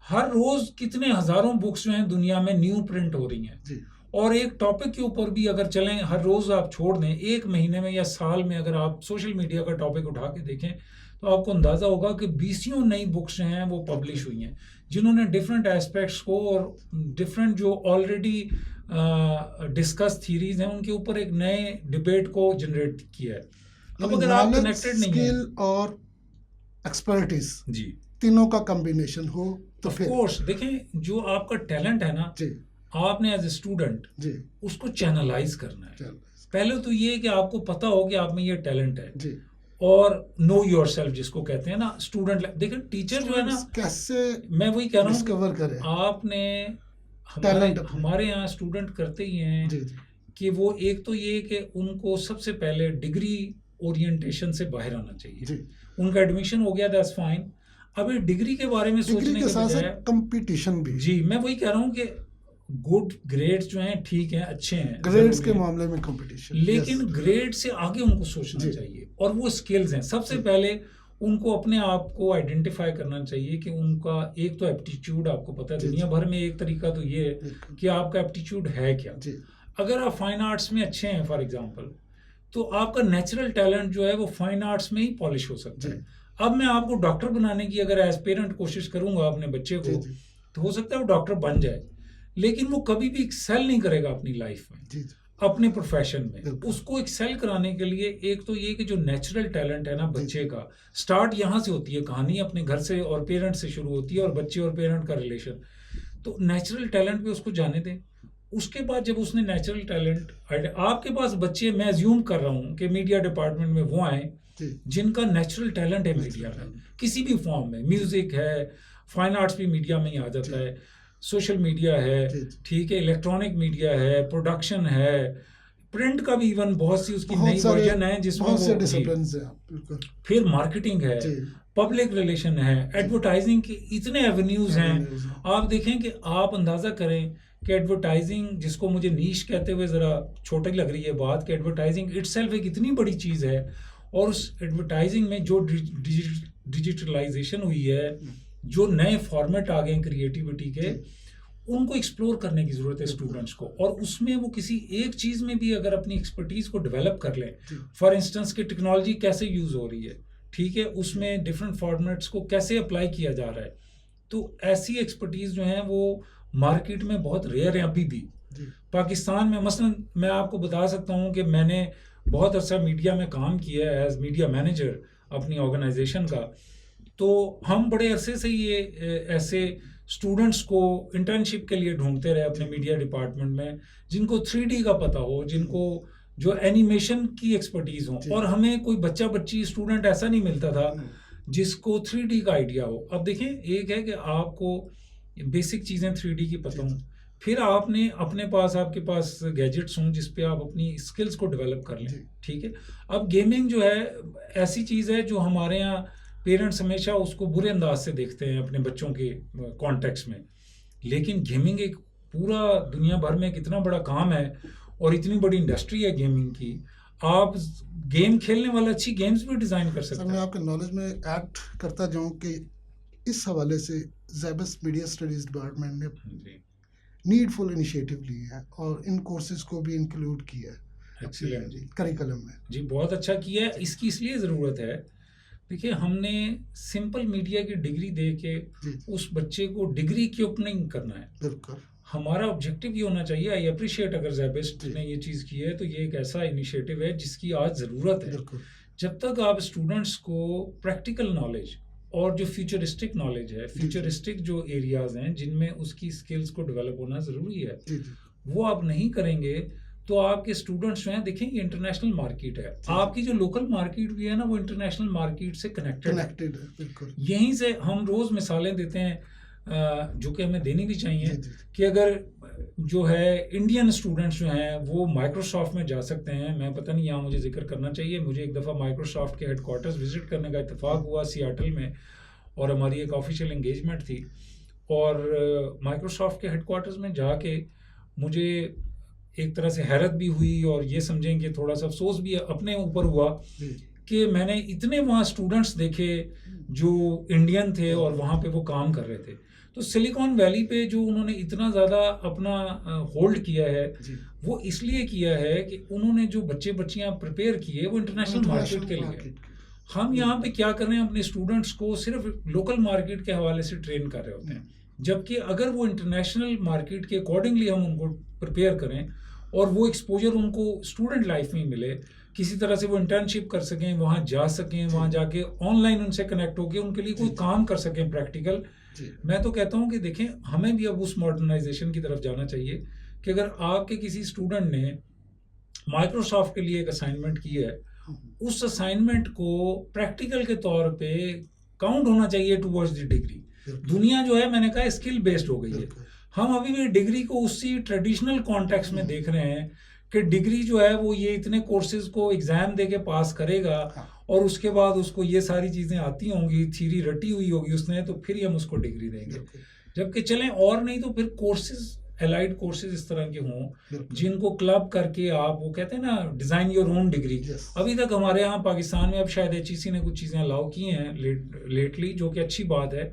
ہر روز کتنے ہزاروں بکس جو ہیں دنیا میں نیو پرنٹ ہو رہی ہیں.
جی
اور ایک ٹاپک کے اوپر بھی اگر چلیں ہر روز آپ چھوڑ دیں، ایک مہینے میں یا سال میں اگر آپ سوشل میڈیا کا ٹاپک اٹھا کے دیکھیں تو آپ کو اندازہ ہوگا کہ 20 نئی بکس جو ہیں وہ پبلش ہوئی ہیں جنہوں نے ڈفرینٹ ایسپیکٹس کو اور ڈفرینٹ جو آلریڈی ڈسکس تھیریز ہیں ان کے اوپر ایک نئے ڈبیٹ کو جنریٹ کیا ہے. اب اگر آپ کنیکٹڈ نہیں ہیں
اسکل اور ایکسپرٹیز
جی
تینوں کا کمبینیشن ہو تو
آف
پھر
کورس دیکھیں جو آپ کا ٹیلنٹ ہے نا،
جی
آپ نے ایز اے اسٹوڈنٹ
جی
اس کو چینلائز کرنا ہے.
چل
پہلے تو یہ کہ آپ کو پتا ہو کہ آپ میں یہ ٹیلنٹ ہے،
جی
اور نو یور سیلف جس کو کہتے ہیں نا اسٹوڈنٹ. دیکھیں ٹیچر جو ہے نا،
کیسے
میں وہی کہہ رہا ہوں
ڈسکور کرے
کہ آپ نے
ٹیلنٹ اپنے.
ہمارے یہاں اسٹوڈنٹ کرتے ہی ہیں
جی جی
کہ وہ ایک تو یہ کہ ان کو سب سے پہلے ڈگری اورینٹیشن سے باہر آنا چاہیے.
جی
ان کا ایڈمیشن ہو گیا دیٹس فائن. ابھی ڈگری کے بارے میں
ڈگری
سوچنے
کے
کے
ساتھ
بجائے
ساتھ کمپٹیشن بھی.
جی میں وہی کہہ رہا ہوں کہ گڈ گریڈز جو ہیں ٹھیک ہیں، اچھے ہیں،
گریڈز کے
ضروری ہیں،
معاملے میں کمپٹیشن
لیکن گریڈ سے آگے ان کو سوچنا
جی.
چاہیے. اور وہ اسکلز ہیں سب سے
جی.
پہلے ان کو اپنے آپ کو آئیڈینٹیفائی کرنا چاہیے کہ ان کا ایک تو ایپٹیچیوڈ آپ کو پتہ ہے.
جی.
دنیا بھر میں ایک طریقہ تو یہ ہے کہ آپ کا ایپٹیچیوڈ ہے کیا.
جی
اگر آپ فائن آرٹس میں اچھے ہیں فار ایگزامپل، تو آپ کا نیچرل ٹیلنٹ جو ہے وہ فائن آرٹس میں ہی پالش ہو سکتا ہے.
جی.
اب میں آپ کو ڈاکٹر بنانے کی اگر ایز پیرنٹ کوشش کروں گا اپنے بچے
جی
کو
جی
تو ہو سکتا ہے وہ ڈاکٹر بن جائے، لیکن وہ کبھی بھی ایکسیل نہیں کرے گا اپنی لائف میں،
جی جی
اپنے پروفیشن میں.
بالکل.
اس کو ایکسیل کرانے کے لیے ایک تو یہ کہ جو نیچرل ٹیلنٹ ہے نا
جی.
بچے کا، سٹارٹ یہاں سے ہوتی ہے، کہانی اپنے گھر سے اور پیرنٹ سے شروع ہوتی ہے، اور بچے اور پیرنٹ کا ریلیشن. تو نیچرل ٹیلنٹ پہ اس کو جانے دیں. اس کے بعد جب اس نے نیچرل ٹیلنٹ، آپ کے پاس بچے، میں ایزیوم کر رہا ہوں کہ میڈیا ڈپارٹمنٹ میں وہ آئیں
جی
جن کا نیچرل ٹیلنٹ ہے میڈیا میں کسی بھی فارم میں. میوزک ہے، فائن آرٹس بھی میڈیا میں ہی آ جاتا ہے، سوشل میڈیا ہے،
جی.
ٹھیک ہے، الیکٹرانک میڈیا ہے، پروڈکشن ہے، پرنٹ کا بھی ایون بہت سی اس کی
بہت
نئی
سارے
ورژن ہے جس میں
بہت سے
وہ
ڈسپلنز ہیں. بالکل.
پھر مارکیٹنگ ہے،
جی
پبلک ریلیشن ہے، ایڈورٹائزنگ کے اتنے ایونیوز ہیں. آپ دیکھیں کہ آپ اندازہ کریں کہ ایڈورٹائزنگ جس کو مجھے نیش کہتے ہوئے ذرا چھوٹی لگ رہی ہے بات، کہ ایڈورٹائزنگ اٹ سیلف ایک اتنی بڑی چیز ہے، اور اس ایڈورٹائزنگ میں جو ڈیجیٹلائزیشن ہوئی ہے، جو نئے فارمیٹ آ گئے ہیں کریٹیوٹی کے، ان کو ایکسپلور کرنے کی ضرورت ہے اسٹوڈنٹس کو. اور اس میں وہ کسی ایک چیز میں بھی اگر اپنی ایکسپرٹیز کو ڈیولپ کر لیں، فار انسٹنس کہ ٹیکنالوجی کیسے یوز ہو رہی ہے، ٹھیک ہے، اس میں ڈفرینٹ فارمیٹس کو کیسے اپلائی کیا جا رہا ہے، تو ایسی ایکسپرٹیز جو ہیں وہ مارکیٹ میں بہت ریئر ہیں ابھی بھی. پاکستان میں مثلا میں آپ کو بتا سکتا ہوں کہ میں نے بہت عرصہ میڈیا میں کام کیا ہے ایز میڈیا مینیجر اپنی آرگنائزیشن کا. تو ہم بڑے عرصے سے یہ ایسے اسٹوڈنٹس کو انٹرنشپ کے لیے ڈھونڈتے رہے اپنے میڈیا ڈپارٹمنٹ میں جن کو 3D کا پتہ ہو، جن کو جو اینیمیشن کی ایکسپرٹیز ہو. اور ہمیں کوئی بچہ بچی اسٹوڈنٹ ایسا نہیں ملتا تھا جس کو 3D کا آئیڈیا ہو. اب دیکھیں ایک ہے کہ آپ کو بیسک چیزیں 3D کی پتہ ہوں، پھر آپ نے اپنے پاس، آپ کے پاس گیجٹس ہوں جس پہ آپ اپنی اسکلز کو ڈیولپ کر لیں، ٹھیک ہے. اب گیمنگ جو ہے ایسی چیز ہے جو ہمارے یہاں پیرنٹس ہمیشہ اس کو برے انداز سے دیکھتے ہیں اپنے بچوں کے کانٹیکس میں، لیکن گیمنگ ایک پورا دنیا بھر میں کتنا بڑا کام ہے اور اتنی بڑی انڈسٹری ہے گیمنگ کی. آپ گیم کھیلنے والا اچھی گیمز بھی ڈیزائن کر سکتے
سر
ہیں.
میں آپ کے نالج میں ایڈ کرتا جاؤں کہ اس حوالے سے زیبس میڈیا اسٹڈیز ڈپارٹمنٹ نے
جی
نیڈفل انیشیٹو لیے ہیں اور ان کورسز کو بھی انکلوڈ کیا ہے
ایکسیلنٹ جی
کریکلم میں.
جی بہت اچھا کیا ہے. اس کی اس لیے ضرورت ہے دیکھیے ہم نے سمپل میڈیا کی ڈگری دے کے اس بچے کو ڈگری کی اوپننگ کرنا ہے.
بالکل
ہمارا آبجیکٹو یہ ہونا چاہیے. آئی اپریشیٹ اگر زیبسٹ نے یہ چیز کی ہے تو یہ ایک ایسا انیشیٹو ہے جس کی آج ضرورت ہے. جب تک آپ اسٹوڈنٹس کو پریکٹیکل نالج اور جو فیوچرسٹک نالج ہے, فیوچرسٹک جو ایریاز ہیں جن میں اس کی اسکلس کو ڈیولپ ہونا ضروری ہے, وہ آپ نہیں کریں گے تو آپ کے اسٹوڈنٹس جو ہیں دیکھیں یہ انٹرنیشنل مارکیٹ ہے. آپ کی جو لوکل مارکیٹ بھی ہے نا وہ انٹرنیشنل مارکیٹ سے کنیکٹڈ ہے. یہیں سے ہم روز مثالیں دیتے ہیں جو کہ ہمیں دینی بھی چاہیے کہ اگر جو ہے انڈین اسٹوڈنٹس جو ہیں وہ مائکروسافٹ میں جا سکتے ہیں. میں پتہ نہیں یہاں مجھے ذکر کرنا چاہیے, مجھے ایک دفعہ مائکروسافٹ کے ہیڈ کوارٹرز وزٹ کرنے کا اتفاق ہوا سیاٹل میں اور ہماری ایک آفیشیل انگیجمنٹ تھی. اور مائکروسافٹ کے ہیڈ کوارٹرز میں جا کے مجھے ایک طرح سے حیرت بھی ہوئی اور یہ سمجھیں کہ تھوڑا سا افسوس بھی اپنے اوپر ہوا کہ میں نے اتنے وہاں اسٹوڈنٹس دیکھے جو انڈین تھے اور وہاں پہ وہ کام کر رہے تھے. تو سلیکان ویلی پہ جو انہوں نے اتنا زیادہ اپنا ہولڈ کیا ہے وہ اس لیے کیا ہے کہ انہوں نے جو بچے بچیاں پریپیئر کیے وہ انٹرنیشنل مارکیٹ کے لیے. ہم یہاں پہ کیا کر رہے ہیں اپنے اسٹوڈنٹس کو صرف لوکل مارکیٹ کے حوالے سے ٹرین کر رہے ہوتے ہیں, جبکہ اگر وہ انٹرنیشنل مارکیٹ کے اکارڈنگلی ہم ان کو پریپیئر کریں اور وہ ایکسپوجر ان کو اسٹوڈنٹ لائف میں ملے, کسی طرح سے وہ انٹرنشپ کر سکیں, وہاں جا سکیں, وہاں جا کے آن لائن ان سے کنیکٹ ہو کے ان کے لیے کوئی کام کر سکیں پریکٹیکل. میں تو کہتا ہوں کہ دیکھیں ہمیں بھی اب اس ماڈرنائزیشن کی طرف جانا چاہیے کہ اگر آپ کے کسی اسٹوڈنٹ نے مائکروسافٹ کے لیے ایک اسائنمنٹ کی ہے, اس اسائنمنٹ کو پریکٹیکل کے طور پہ کاؤنٹ ہونا چاہیے ٹوورڈز دی ڈگری. دنیا جو ہے میں نے کہا اسکل بیسڈ ہو گئی ہے. ہم ابھی بھی ڈگری کو اسی ٹریڈیشنل کانٹیکس میں دیکھ رہے ہیں کہ ڈگری جو ہے وہ یہ اتنے کورسز کو ایگزام دے کے پاس کرے گا اور اس کے بعد اس کو یہ ساری چیزیں آتی ہوں گی, تھیوری رٹی ہوئی ہوگی اس نے, تو پھر ہی ہم اس کو ڈگری دیں گے. جبکہ چلیں اور نہیں تو پھر کورسز الائڈ کورسز اس طرح کے ہوں جن کو کلب کر کے آپ وہ کہتے ہیں نا ڈیزائن یور اون ڈگری. ابھی تک ہمارے یہاں پاکستان میں اب شاید HEC نے کچھ چیزیں الاؤ کی ہیں لیٹلی, جو کہ اچھی بات ہے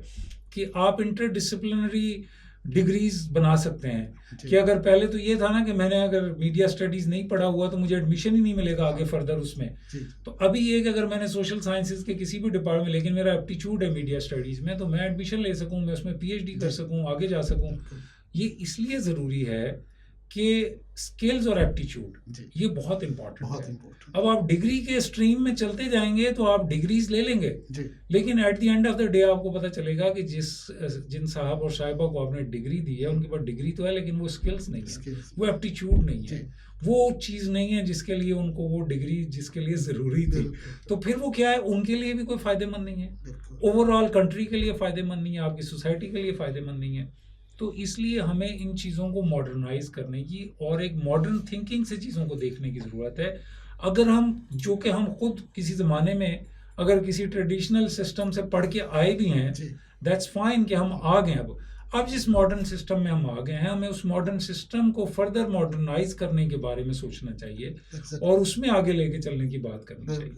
کہ آپ انٹر ڈسپلنری ڈگریز بنا سکتے ہیں. کہ اگر پہلے تو یہ تھا نا کہ میں نے اگر میڈیا اسٹڈیز نہیں پڑھا ہوا تو مجھے ایڈمیشن ہی نہیں ملے گا آگے فردر اس میں. تو ابھی یہ کہ اگر میں نے سوشل سائنسز کے کسی بھی ڈپارٹمنٹ لیکن میرا ایپٹیچیوڈ ہے میڈیا اسٹڈیز میں تو میں ایڈمیشن لے سکوں, میں اس میں PhD کر سکوں, آگے جا سکوں. یہ اس لیے ضروری ہے کہ اسکلز اور ایپٹیچیوڈ یہ بہت امپورٹنٹ ہے. اب آپ ڈگری کے اسٹریم میں چلتے جائیں گے تو آپ ڈگریز لے لیں گے, لیکن at the end of the day آپ کو پتہ چلے گا کہ جن صاحب اور صاحبہ کو آپ نے ڈگری دی ہے ان کے پاس ڈگری تو ہے لیکن وہ اسکلز نہیں ہے, وہ ایپٹیچیوڈ نہیں ہے, وہ چیز نہیں ہے جس کے لیے ان کو وہ ڈگری جس کے لیے ضروری تھی. تو پھر وہ کیا ہے, ان کے لیے بھی کوئی فائدہ مند نہیں ہے, اوور آل کنٹری کے لیے فائدہ مند نہیں ہے, آپ کی سوسائٹی کے لیے فائدہ مند نہیں ہے. تو اس لیے ہمیں ان چیزوں کو ماڈرنائز کرنے کی اور ایک ماڈرن تھنکنگ سے چیزوں کو دیکھنے کی ضرورت ہے. اگر ہم جو کہ ہم خود کسی زمانے میں اگر کسی ٹریڈیشنل سسٹم سے پڑھ کے آئے بھی ہیں دیٹس فائن کہ ہم آ گئے. اب جس ماڈرن سسٹم میں ہم آ گئے ہیں ہمیں اس ماڈرن سسٹم کو فردر ماڈرنائز کرنے کے بارے میں سوچنا چاہیے اور اس میں آگے لے کے چلنے کی بات کرنی چاہیے.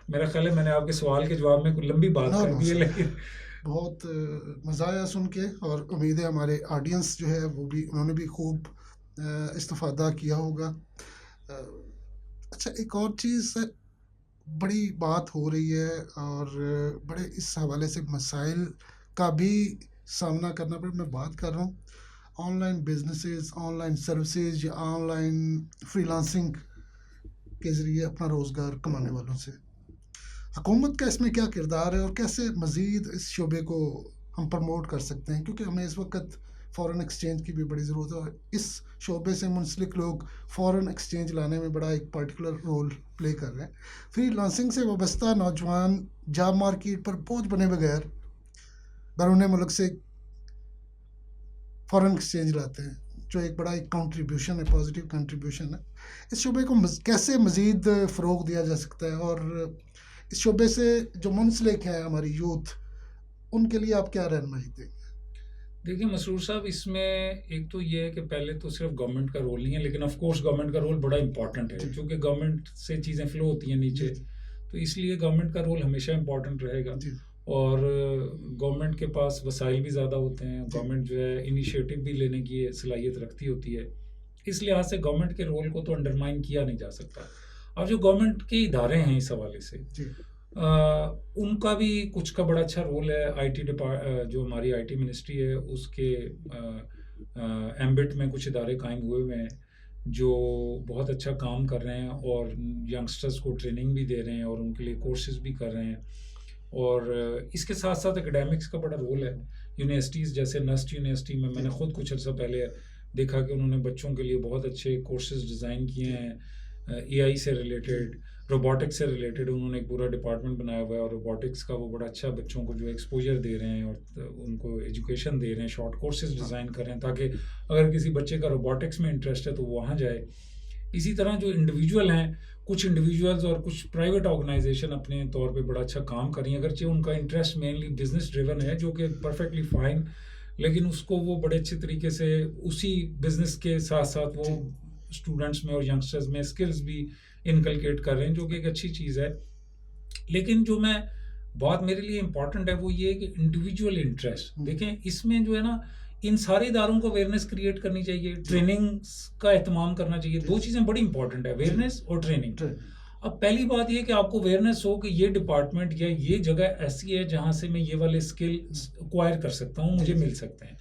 میرا خیال ہے میں نے آپ کے سوال کے جواب میں کوئی لمبی بات کر دی ہے, لیکن
بہت مزہ آیا سن کے اور امید ہے ہمارے آڈینس جو ہے وہ بھی انہوں نے بھی خوب استفادہ کیا ہوگا. اچھا ایک اور چیز بڑی بات ہو رہی ہے اور بڑے اس حوالے سے مسائل کا بھی سامنا کرنا پڑا. میں بات کر رہا ہوں on line businesses, on line services یا آن لائن فری لانسنگ کے ذریعے اپنا روزگار کمانے والوں سے. حکومت کا اس میں کیا کردار ہے اور کیسے مزید اس شعبے کو ہم پروموٹ کر سکتے ہیں, کیونکہ ہمیں اس وقت فارن ایکسچینج کی بھی بڑی ضرورت ہے اور اس شعبے سے منسلک لوگ فارن ایکسچینج لانے میں بڑا ایک پرٹیکولر رول پلے کر رہے ہیں. فری لانسنگ سے وابستہ نوجوان جاب مارکیٹ پر بوجھ بنے بغیر بیرون ملک سے فارن ایکسچینج لاتے ہیں, جو ایک بڑا ایک کنٹریبیوشن ہے, پازیٹیو کنٹریبیوشن ہے. اس شعبے کو کیسے مزید فروغ دیا جا سکتا ہے اور اس شعبے سے جو منسلک ہے ہماری یوتھ ان کے لیے آپ کیا رہنمائی دیں گے؟
دیکھیں مسرور صاحب, اس میں ایک تو یہ ہے کہ پہلے تو صرف گورنمنٹ کا رول نہیں ہے, لیکن آف کورس گورنمنٹ کا رول بڑا امپورٹنٹ ہے کیونکہ گورنمنٹ سے چیزیں فلو ہوتی ہیں نیچے, تو اس لیے گورنمنٹ کا رول ہمیشہ امپورٹنٹ رہے گا. اور گورنمنٹ کے پاس وسائل بھی زیادہ ہوتے ہیں، گورنمنٹ جو ہے انیشیٹو بھی لینے کی صلاحیت رکھتی ہوتی ہے. اس لحاظ سے گورنمنٹ کے رول کو تو انڈرمائن کیا نہیں جا سکتا. اب جو گورنمنٹ کے ادارے ہیں اس حوالے سے ان کا بھی کچھ کا بڑا اچھا رول ہے. آئی ٹی جو ہماری آئی ٹی منسٹری ہے اس کے ایمبٹ میں کچھ ادارے قائم ہوئے ہوئے ہیں جو بہت اچھا کام کر رہے ہیں اور ینگسٹرز کو ٹریننگ بھی دے رہے ہیں اور ان کے لیے کورسز بھی کر رہے ہیں. اور اس کے ساتھ ساتھ اکیڈیمکس کا بڑا رول ہے. یونیورسٹیز جیسے نسٹ یونیورسٹی میں نے خود کچھ عرصہ پہلے دیکھا کہ انہوں نے بچوں کے لیے بہت اچھے کورسز ڈیزائن کیے ہیں. اے آئی سے ریلیٹڈ، روبوٹکس سے ریلیٹڈ انہوں نے ایک پورا ڈپارٹمنٹ بنایا ہوا ہے اور روبوٹکس کا وہ بڑا اچھا بچوں کو جو ایکسپوجر دے رہے ہیں اور ان کو ایجوکیشن دے رہے ہیں. شارٹ کورسز ڈیزائن کر رہے ہیں تاکہ اگر کسی بچے کا روبوٹکس میں انٹرسٹ ہے تو وہ وہاں جائے. اسی طرح جو انڈیویجول ہیں، کچھ انڈیویجولز اور کچھ پرائیویٹ آرگنائزیشن اپنے طور پہ بڑا اچھا کام کر رہی ہیں، اگرچہ ان کا انٹرسٹ مینلی بزنس ڈریون ہے جو کہ پرفیکٹلی فائن، لیکن اس کو وہ بڑے اچھے طریقے سے اسی بزنس کے ساتھ ساتھ وہ اسٹوڈنٹس میں اور ینگسٹرز میں اسکلز بھی انکلکیٹ کر رہے ہیں، جو کہ ایک اچھی چیز ہے. لیکن جو میں بات میرے لیے امپورٹنٹ ہے وہ یہ ہے کہ انڈیویجول انٹرسٹ دیکھیں اس میں جو ہے نا، ان سارے اداروں کو اویئرنیس کریٹ کرنی چاہیے، ٹریننگ کا اہتمام کرنا چاہیے. دو چیزیں بڑی امپورٹنٹ ہے، اویئرنیس اور ٹریننگ. اب پہلی بات یہ کہ آپ کو اویئرنیس ہو کہ یہ ڈپارٹمنٹ یا یہ جگہ ایسی ہے جہاں سے میں یہ والے اسکل ایکوائر کر سکتا ہوں، مجھے مل سکتے ہیں.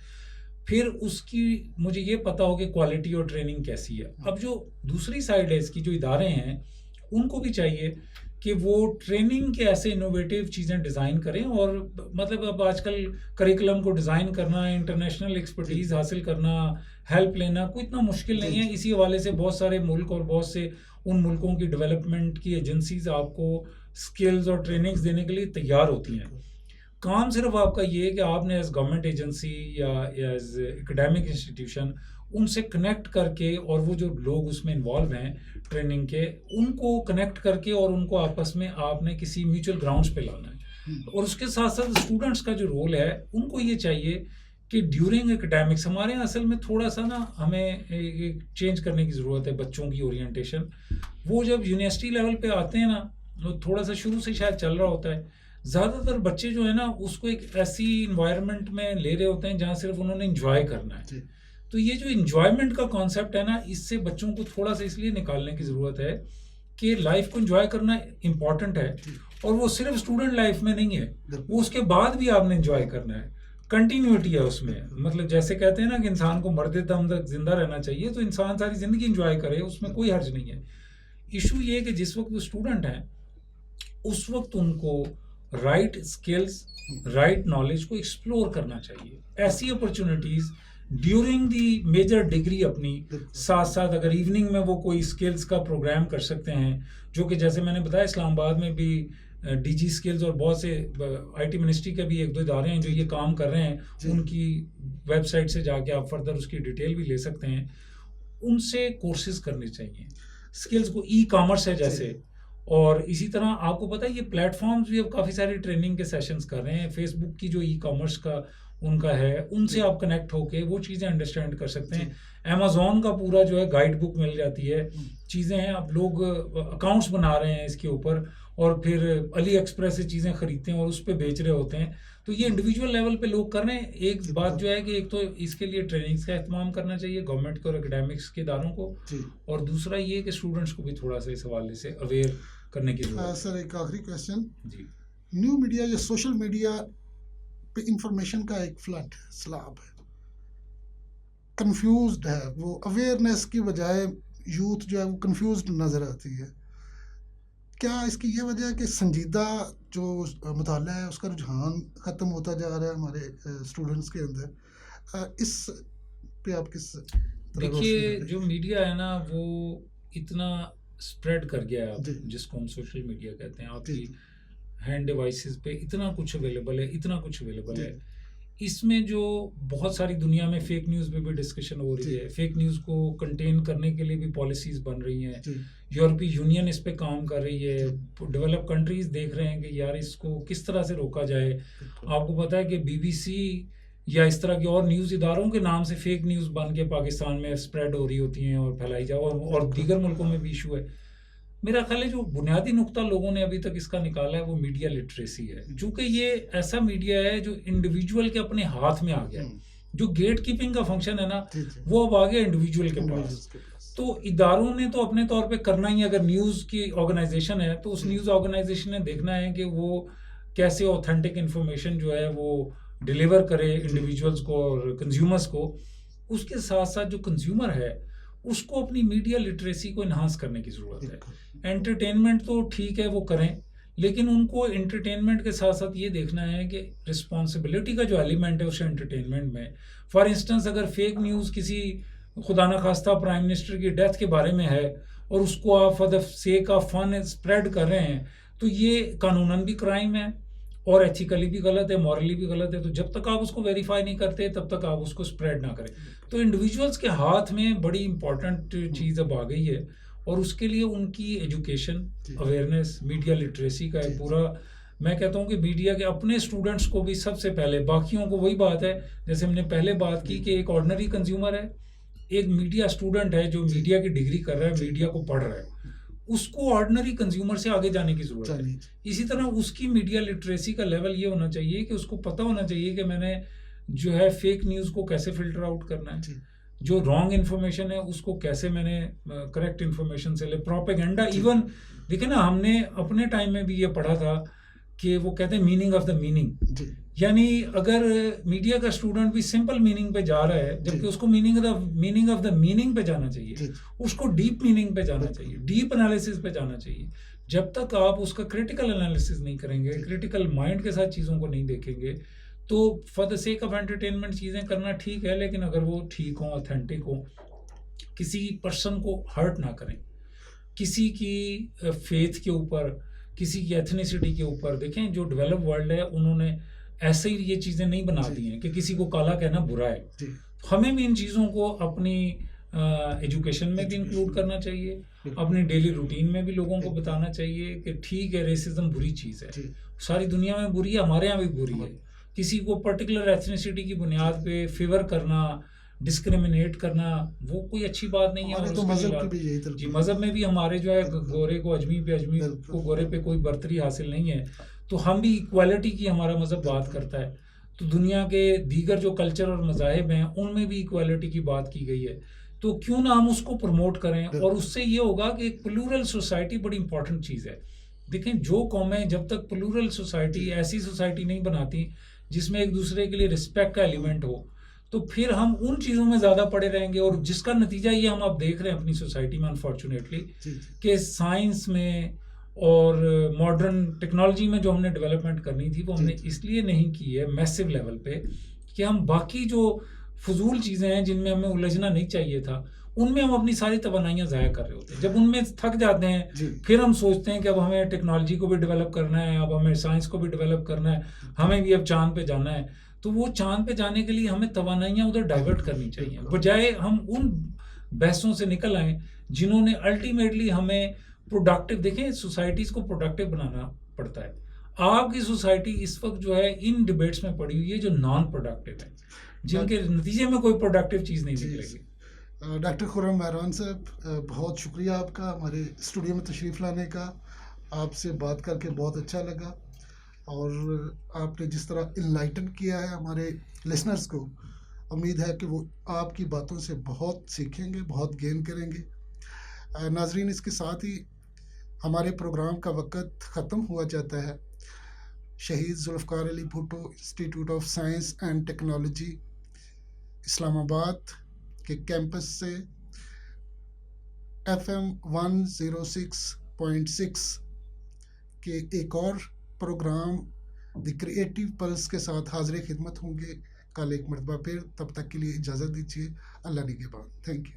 پھر اس کی مجھے یہ پتا ہو کہ کوالٹی اور ٹریننگ کیسی ہے. اب جو دوسری سائڈ ہے اس کی، جو ادارے ہیں ان کو بھی چاہیے کہ وہ ٹریننگ کے ایسے انوویٹیو چیزیں ڈیزائن کریں. اور مطلب اب آج کل کریکولم کو ڈیزائن کرنا، انٹرنیشنل ایکسپرٹیز حاصل کرنا، ہیلپ لینا کوئی اتنا مشکل نہیں ہے. اسی حوالے سے بہت سارے ملک اور بہت سے ان ملکوں کی ڈیولپمنٹ کی ایجنسیز آپ کو اسکلز اور ٹریننگز دینے کے لیے تیار ہوتی ہیں. کام صرف آپ کا یہ ہے کہ آپ نے ایز گورنمنٹ ایجنسی یا ایز اکیڈیمک انسٹیٹیوشن ان سے کنیکٹ کر کے، اور وہ جو لوگ اس میں انوالو ہیں ٹریننگ کے، ان کو کنیکٹ کر کے اور ان کو آپس میں آپ نے کسی میوچل گراؤنڈس پہ لانا ہے. اور اس کے ساتھ ساتھ اسٹوڈنٹس کا جو رول ہے ان کو یہ چاہیے کہ ڈیورنگ اکیڈیمکس، ہمارے یہاں اصل میں تھوڑا سا نا ہمیں چینج کرنے کی ضرورت ہے بچوں کی اورینٹیشن. وہ جب یونیورسٹی لیول پہ آتے ہیں نا، وہ تھوڑا سا شروع سے شاید چل رہا ہوتا ہے. زیادہ تر بچے جو ہے نا اس کو ایک ایسی انوائرمنٹ میں لے رہے ہوتے ہیں جہاں صرف انہوں نے انجوائے کرنا ہے. تو یہ جو انجوائمنٹ کا کانسیپٹ ہے نا، اس سے بچوں کو تھوڑا سا اس لیے نکالنے کی ضرورت ہے کہ لائف کو انجوائے کرنا امپورٹنٹ ہے، اور وہ صرف اسٹوڈنٹ لائف میں نہیں ہے، وہ اس کے بعد بھی آپ نے انجوائے کرنا ہے. کنٹینیوٹی ہے اس میں. مطلب جیسے کہتے ہیں نا کہ انسان کو مرتے دم تک زندہ رہنا چاہیے، تو انسان ساری زندگی انجوائے کرے، اس میں کوئی حرج نہیں ہے. ایشو یہ کہ جس وقت وہ اسٹوڈنٹ ہیں اس وقت ان کو رائٹ اسکلز، رائٹ نالج کو ایکسپلور کرنا چاہیے. ایسی opportunities during the major degree اپنی ساتھ ساتھ اگر ایوننگ میں وہ کوئی اسکلز کا پروگرام کر سکتے ہیں، جو کہ جیسے میں نے بتایا اسلام آباد میں بھی ڈی جی اسکلز اور بہت سے آئی ٹی منسٹری کے بھی ایک دو ادارے ہیں جو یہ کام کر رہے ہیں. ان کی ویب سائٹ سے جا کے آپ فردر اس کی ڈیٹیل بھی لے سکتے ہیں. ان سے کورسز کرنے چاہیے اسکلز کو. ای کامرس ہے جیسے، اور اسی طرح آپ کو پتہ ہے یہ پلیٹ فارمز بھی اب کافی ساری ٹریننگ کے سیشنز کر رہے ہیں. فیس بک کی جو ای کامرس کا ان کا ہے، ان سے آپ کنیکٹ ہو کے وہ چیزیں انڈرسٹینڈ کر سکتے ہیں. امیزون کا پورا جو ہے گائیڈ بک مل جاتی ہے، چیزیں ہیں. اب لوگ اکاؤنٹس بنا رہے ہیں اس کے اوپر، اور پھر علی ایکسپریس سے چیزیں خریدتے ہیں اور اس پہ بیچ رہے ہوتے ہیں. تو یہ انڈیویجول لیول پہ لوگ کر رہے ہیں. ایک بات جو ہے کہ ایک تو اس کے لیے ٹریننگز کا اہتمام کرنا چاہیے گورنمنٹ کو اور اکیڈیمکس کے اداروں کو، اور دوسرا یہ کہ اسٹوڈنٹس کو بھی تھوڑا سا اس حوالے سے اویئر کرنے کی ضرورت ہے.
سر ایک آخری کویشچن،
جی،
نیو میڈیا یا سوشل میڈیا پہ انفارمیشن کا ایک فلڈ ہے، سیلاب ہے، کنفیوزڈ ہے. وہ اویئرنیس کی بجائے یوتھ جو ہے وہ کنفیوزڈ نظر آتی ہے. کیا اس کی یہ وجہ ہے کہ سنجیدہ جو مطالعہ ہے اس کا رجحان ختم ہوتا جا رہا ہے ہمارے اسٹوڈنٹس کے اندر؟ اس پہ آپ کس طرح
دیکھیے جو میڈیا ہے نا وہ اتنا اسپریڈ کر گیا ہے، جس کو ہم سوشل میڈیا کہتے ہیں. آپ کی ہینڈ ڈیوائسز پہ اتنا کچھ اویلیبل ہے، اتنا کچھ اویلیبل ہے. اس میں جو بہت ساری دنیا میں فیک نیوز پہ بھی ڈسکشن ہو رہی ہے. فیک نیوز کو کنٹین کرنے کے لیے بھی پالیسیز بن رہی ہیں. یورپی یونین اس پہ کام کر رہی ہے. ڈیولپ کنٹریز دیکھ رہے ہیں کہ یار اس کو کس طرح سے روکا جائے. آپ کو پتہ ہے کہ بی بی سی یا اس طرح کے اور نیوز اداروں کے نام سے فیک نیوز بن کے پاکستان میں اسپریڈ ہو رہی ہوتی ہیں اور پھیلائی جا، اور دیگر ملکوں میں بھی ایشو ہے. میرا خیال ہے جو بنیادی نقطہ لوگوں نے ابھی تک اس کا نکالا ہے وہ میڈیا لٹریسی ہے، چونکہ یہ ایسا میڈیا ہے جو انڈیویجول کے اپنے ہاتھ میں آ گیا ہے. جو گیٹ کیپنگ کا فنکشن ہے نا وہ اب آ گیا انڈیویجول کے پاس. تو اداروں نے تو اپنے طور پہ کرنا ہی، اگر نیوز کی آرگنائزیشن ہے تو اس نیوز آرگنائزیشن نے دیکھنا ہے کہ وہ کیسے اوتھینٹک انفارمیشن جو ہے وہ ڈیلیور کرے انڈیویجولز کو اور کنزیومرز کو. اس کے ساتھ ساتھ جو کنزیومر ہے اس کو اپنی میڈیا لٹریسی کو انہانس کرنے کی ضرورت ہے. انٹرٹینمنٹ تو ٹھیک ہے وہ کریں، لیکن ان کو انٹرٹینمنٹ کے ساتھ ساتھ یہ دیکھنا ہے کہ رسپانسبلٹی کا جو ایلیمنٹ ہے اس انٹرٹینمنٹ میں، فار انسٹنس اگر فیک نیوز کسی خدا نخواستہ پرائم منسٹر کی ڈیتھ کے بارے میں ہے اور اس کو آپ for the sake of fun spread کر رہے ہیں تو یہ قانوناً بھی کرائم ہے اور ایتھیکلی بھی غلط ہے، مورلی بھی غلط ہے. تو جب تک آپ اس کو ویریفائی نہیں کرتے تب تک آپ اس کو اسپریڈ نہ کریں. تو انڈیویجولس کے ہاتھ میں بڑی امپورٹنٹ چیز اب آ گئی ہے اور اس کے لیے ان کی ایجوکیشن، اویئرنیس، میڈیا لٹریسی کا ایک پورا، میں کہتا ہوں کہ میڈیا کے اپنے اسٹوڈنٹس کو بھی سب سے پہلے، باقیوں کو وہی بات ہے جیسے ہم نے پہلے بات کی کہ ایک آرڈنری کنزیومر ہے، ایک میڈیا اسٹوڈنٹ ہے جو میڈیا کی ڈگری کر رہا ہے، میڈیا کو پڑھ رہا ہے، اس کو آرڈنری کنزیومر سے آگے جانے کی ضرورت ہے. اسی طرح اس کی میڈیا لٹریسی کا لیول یہ ہونا چاہیے کہ اس کو پتہ ہونا چاہیے کہ میں نے جو ہے فیک نیوز کو کیسے فلٹر آؤٹ کرنا ہے، جو رانگ انفارمیشن ہے اس کو کیسے میں نے کریکٹ انفارمیشن سے لے. پروپیگنڈا ایون دیکھیں نا، ہم نے اپنے ٹائم میں بھی یہ پڑھا تھا کہ وہ کہتے ہیں میننگ آف دا میننگ، یعنی اگر میڈیا کا اسٹوڈنٹ بھی سمپل میننگ پہ جا رہا ہے جبکہ اس کو میننگ آف دا میننگ پہ جانا چاہیے، اس کو ڈیپ میننگ پہ جانا چاہیے، ڈیپ انالیسس پہ جانا چاہیے. جب تک آپ اس کا کریٹیکل انالیسس نہیں کریں گے، کریٹیکل مائنڈ کے ساتھ چیزوں کو نہیں دیکھیں گے، تو for the sake of entertainment چیزیں کرنا ٹھیک ہے، لیکن اگر وہ ٹھیک ہوں، اوتھینٹک ہوں، کسی پرسن کو ہرٹ نہ کریں، کسی کی فیتھ کے اوپر، کسی کی ایتھنیسٹی کے اوپر. دیکھیں جو ڈیولپ ورلڈ ہے انہوں نے ایسے ہی یہ چیزیں نہیں بنا دی ہیں کہ کسی کو کالا کہنا برا ہے. ہمیں بھی ان چیزوں کو اپنی ایجوکیشن میں بھی انکلوڈ کرنا چاہیے، اپنی ڈیلی روٹین میں بھی لوگوں کو بتانا چاہیے کہ ٹھیک ہے ریسزم بری چیز ہے، ساری دنیا میں بری ہے، ہمارے یہاں بھی بری ہے. کسی کو پرٹیکولر ایتھنیسٹی کی بنیاد پہ فیور کرنا، ڈسکریمنیٹ کرنا، وہ کوئی اچھی بات نہیں ہے. جی مذہب میں بھی ہمارے جو ہے گورے کو اجمی پہ، اجمی کو گورے پہ کوئی برتری حاصل نہیں ہے. تو ہم بھی ایکوالٹی کی ہمارا مذہب بات کرتا ہے. تو دنیا کے دیگر جو کلچر اور مذاہب ہیں ان میں بھی ایکوالٹی کی بات کی گئی ہے. تو کیوں نہ ہم اس کو پروموٹ کریں، اور اس سے یہ ہوگا کہ ایک پلورل سوسائٹی بڑی امپورٹنٹ چیز ہے. دیکھیں جو قومیں جب تک پلورل سوسائٹی، ایسی سوسائٹی نہیں بناتی جس میں ایک دوسرے کے لیے رسپیکٹ کا ایلیمنٹ ہو، تو پھر ہم ان چیزوں میں زیادہ پڑے رہیں گے. اور جس کا نتیجہ یہ ہم اب دیکھ رہے ہیں اپنی سوسائٹی میں انفارچونیٹلی، کہ سائنس میں اور ماڈرن ٹیکنالوجی میں جو ہم نے ڈیولپمنٹ کرنی تھی وہ ہم نے اس لیے نہیں کی ہے میسو لیول پہ کہ ہم باقی جو فضول چیزیں ہیں جن میں ہمیں الجھنا نہیں چاہیے تھا ان میں ہم اپنی ساری توانائیاں ضائع کر رہے ہوتے ہیں. جب ان میں تھک جاتے ہیں پھر ہم سوچتے ہیں کہ اب ہمیں ٹیکنالوجی کو بھی ڈیولپ کرنا ہے، اب ہمیں سائنس کو بھی ڈیولپ کرنا ہے، ہمیں بھی اب چاند پہ جانا ہے. تو وہ چاند پہ جانے کے لیے ہمیں توانائیاں ادھر ڈائیورٹ کرنی چاہیے، بجائے ہم ان بحثوں سے نکل آئیں جنہوں نے الٹیمیٹلی ہمیں پروڈکٹیو، دیکھیں سوسائٹیز کو پروڈکٹیو بنانا پڑتا ہے. آپ کی سوسائٹی اس وقت جو ہے ان ڈیبیٹس میں پڑی ہوئی ہے جو نان پروڈکٹیو ہے، جن کے نتیجے میں کوئی پروڈکٹیو چیز نہیں نکلے گی.
ڈاکٹر خرم مہران صاحب، بہت شکریہ آپ کا ہمارے اسٹوڈیو میں تشریف لانے کا. آپ سے بات کر کے بہت اچھا لگا، اور آپ نے جس طرح انلائٹن کیا ہے ہمارے لسنرز کو، امید ہے کہ وہ آپ کی باتوں سے بہت سیکھیں گے، بہت گین کریں گے. ناظرین، اس کے ساتھ ہی ہمارے پروگرام کا وقت ختم ہوا جاتا ہے. Shaheed Zulfikar Ali Bhutto institute of science and technology Islamabad کے کیمپس سے FM 106.6 کے ایک اور پروگرام دی کریٹیو پلس کے ساتھ حاضر خدمت ہوں گے کل ایک مرتبہ پھر. تب تک کے لیے اجازت دیجیے. اللہ نگہبان. Thank you.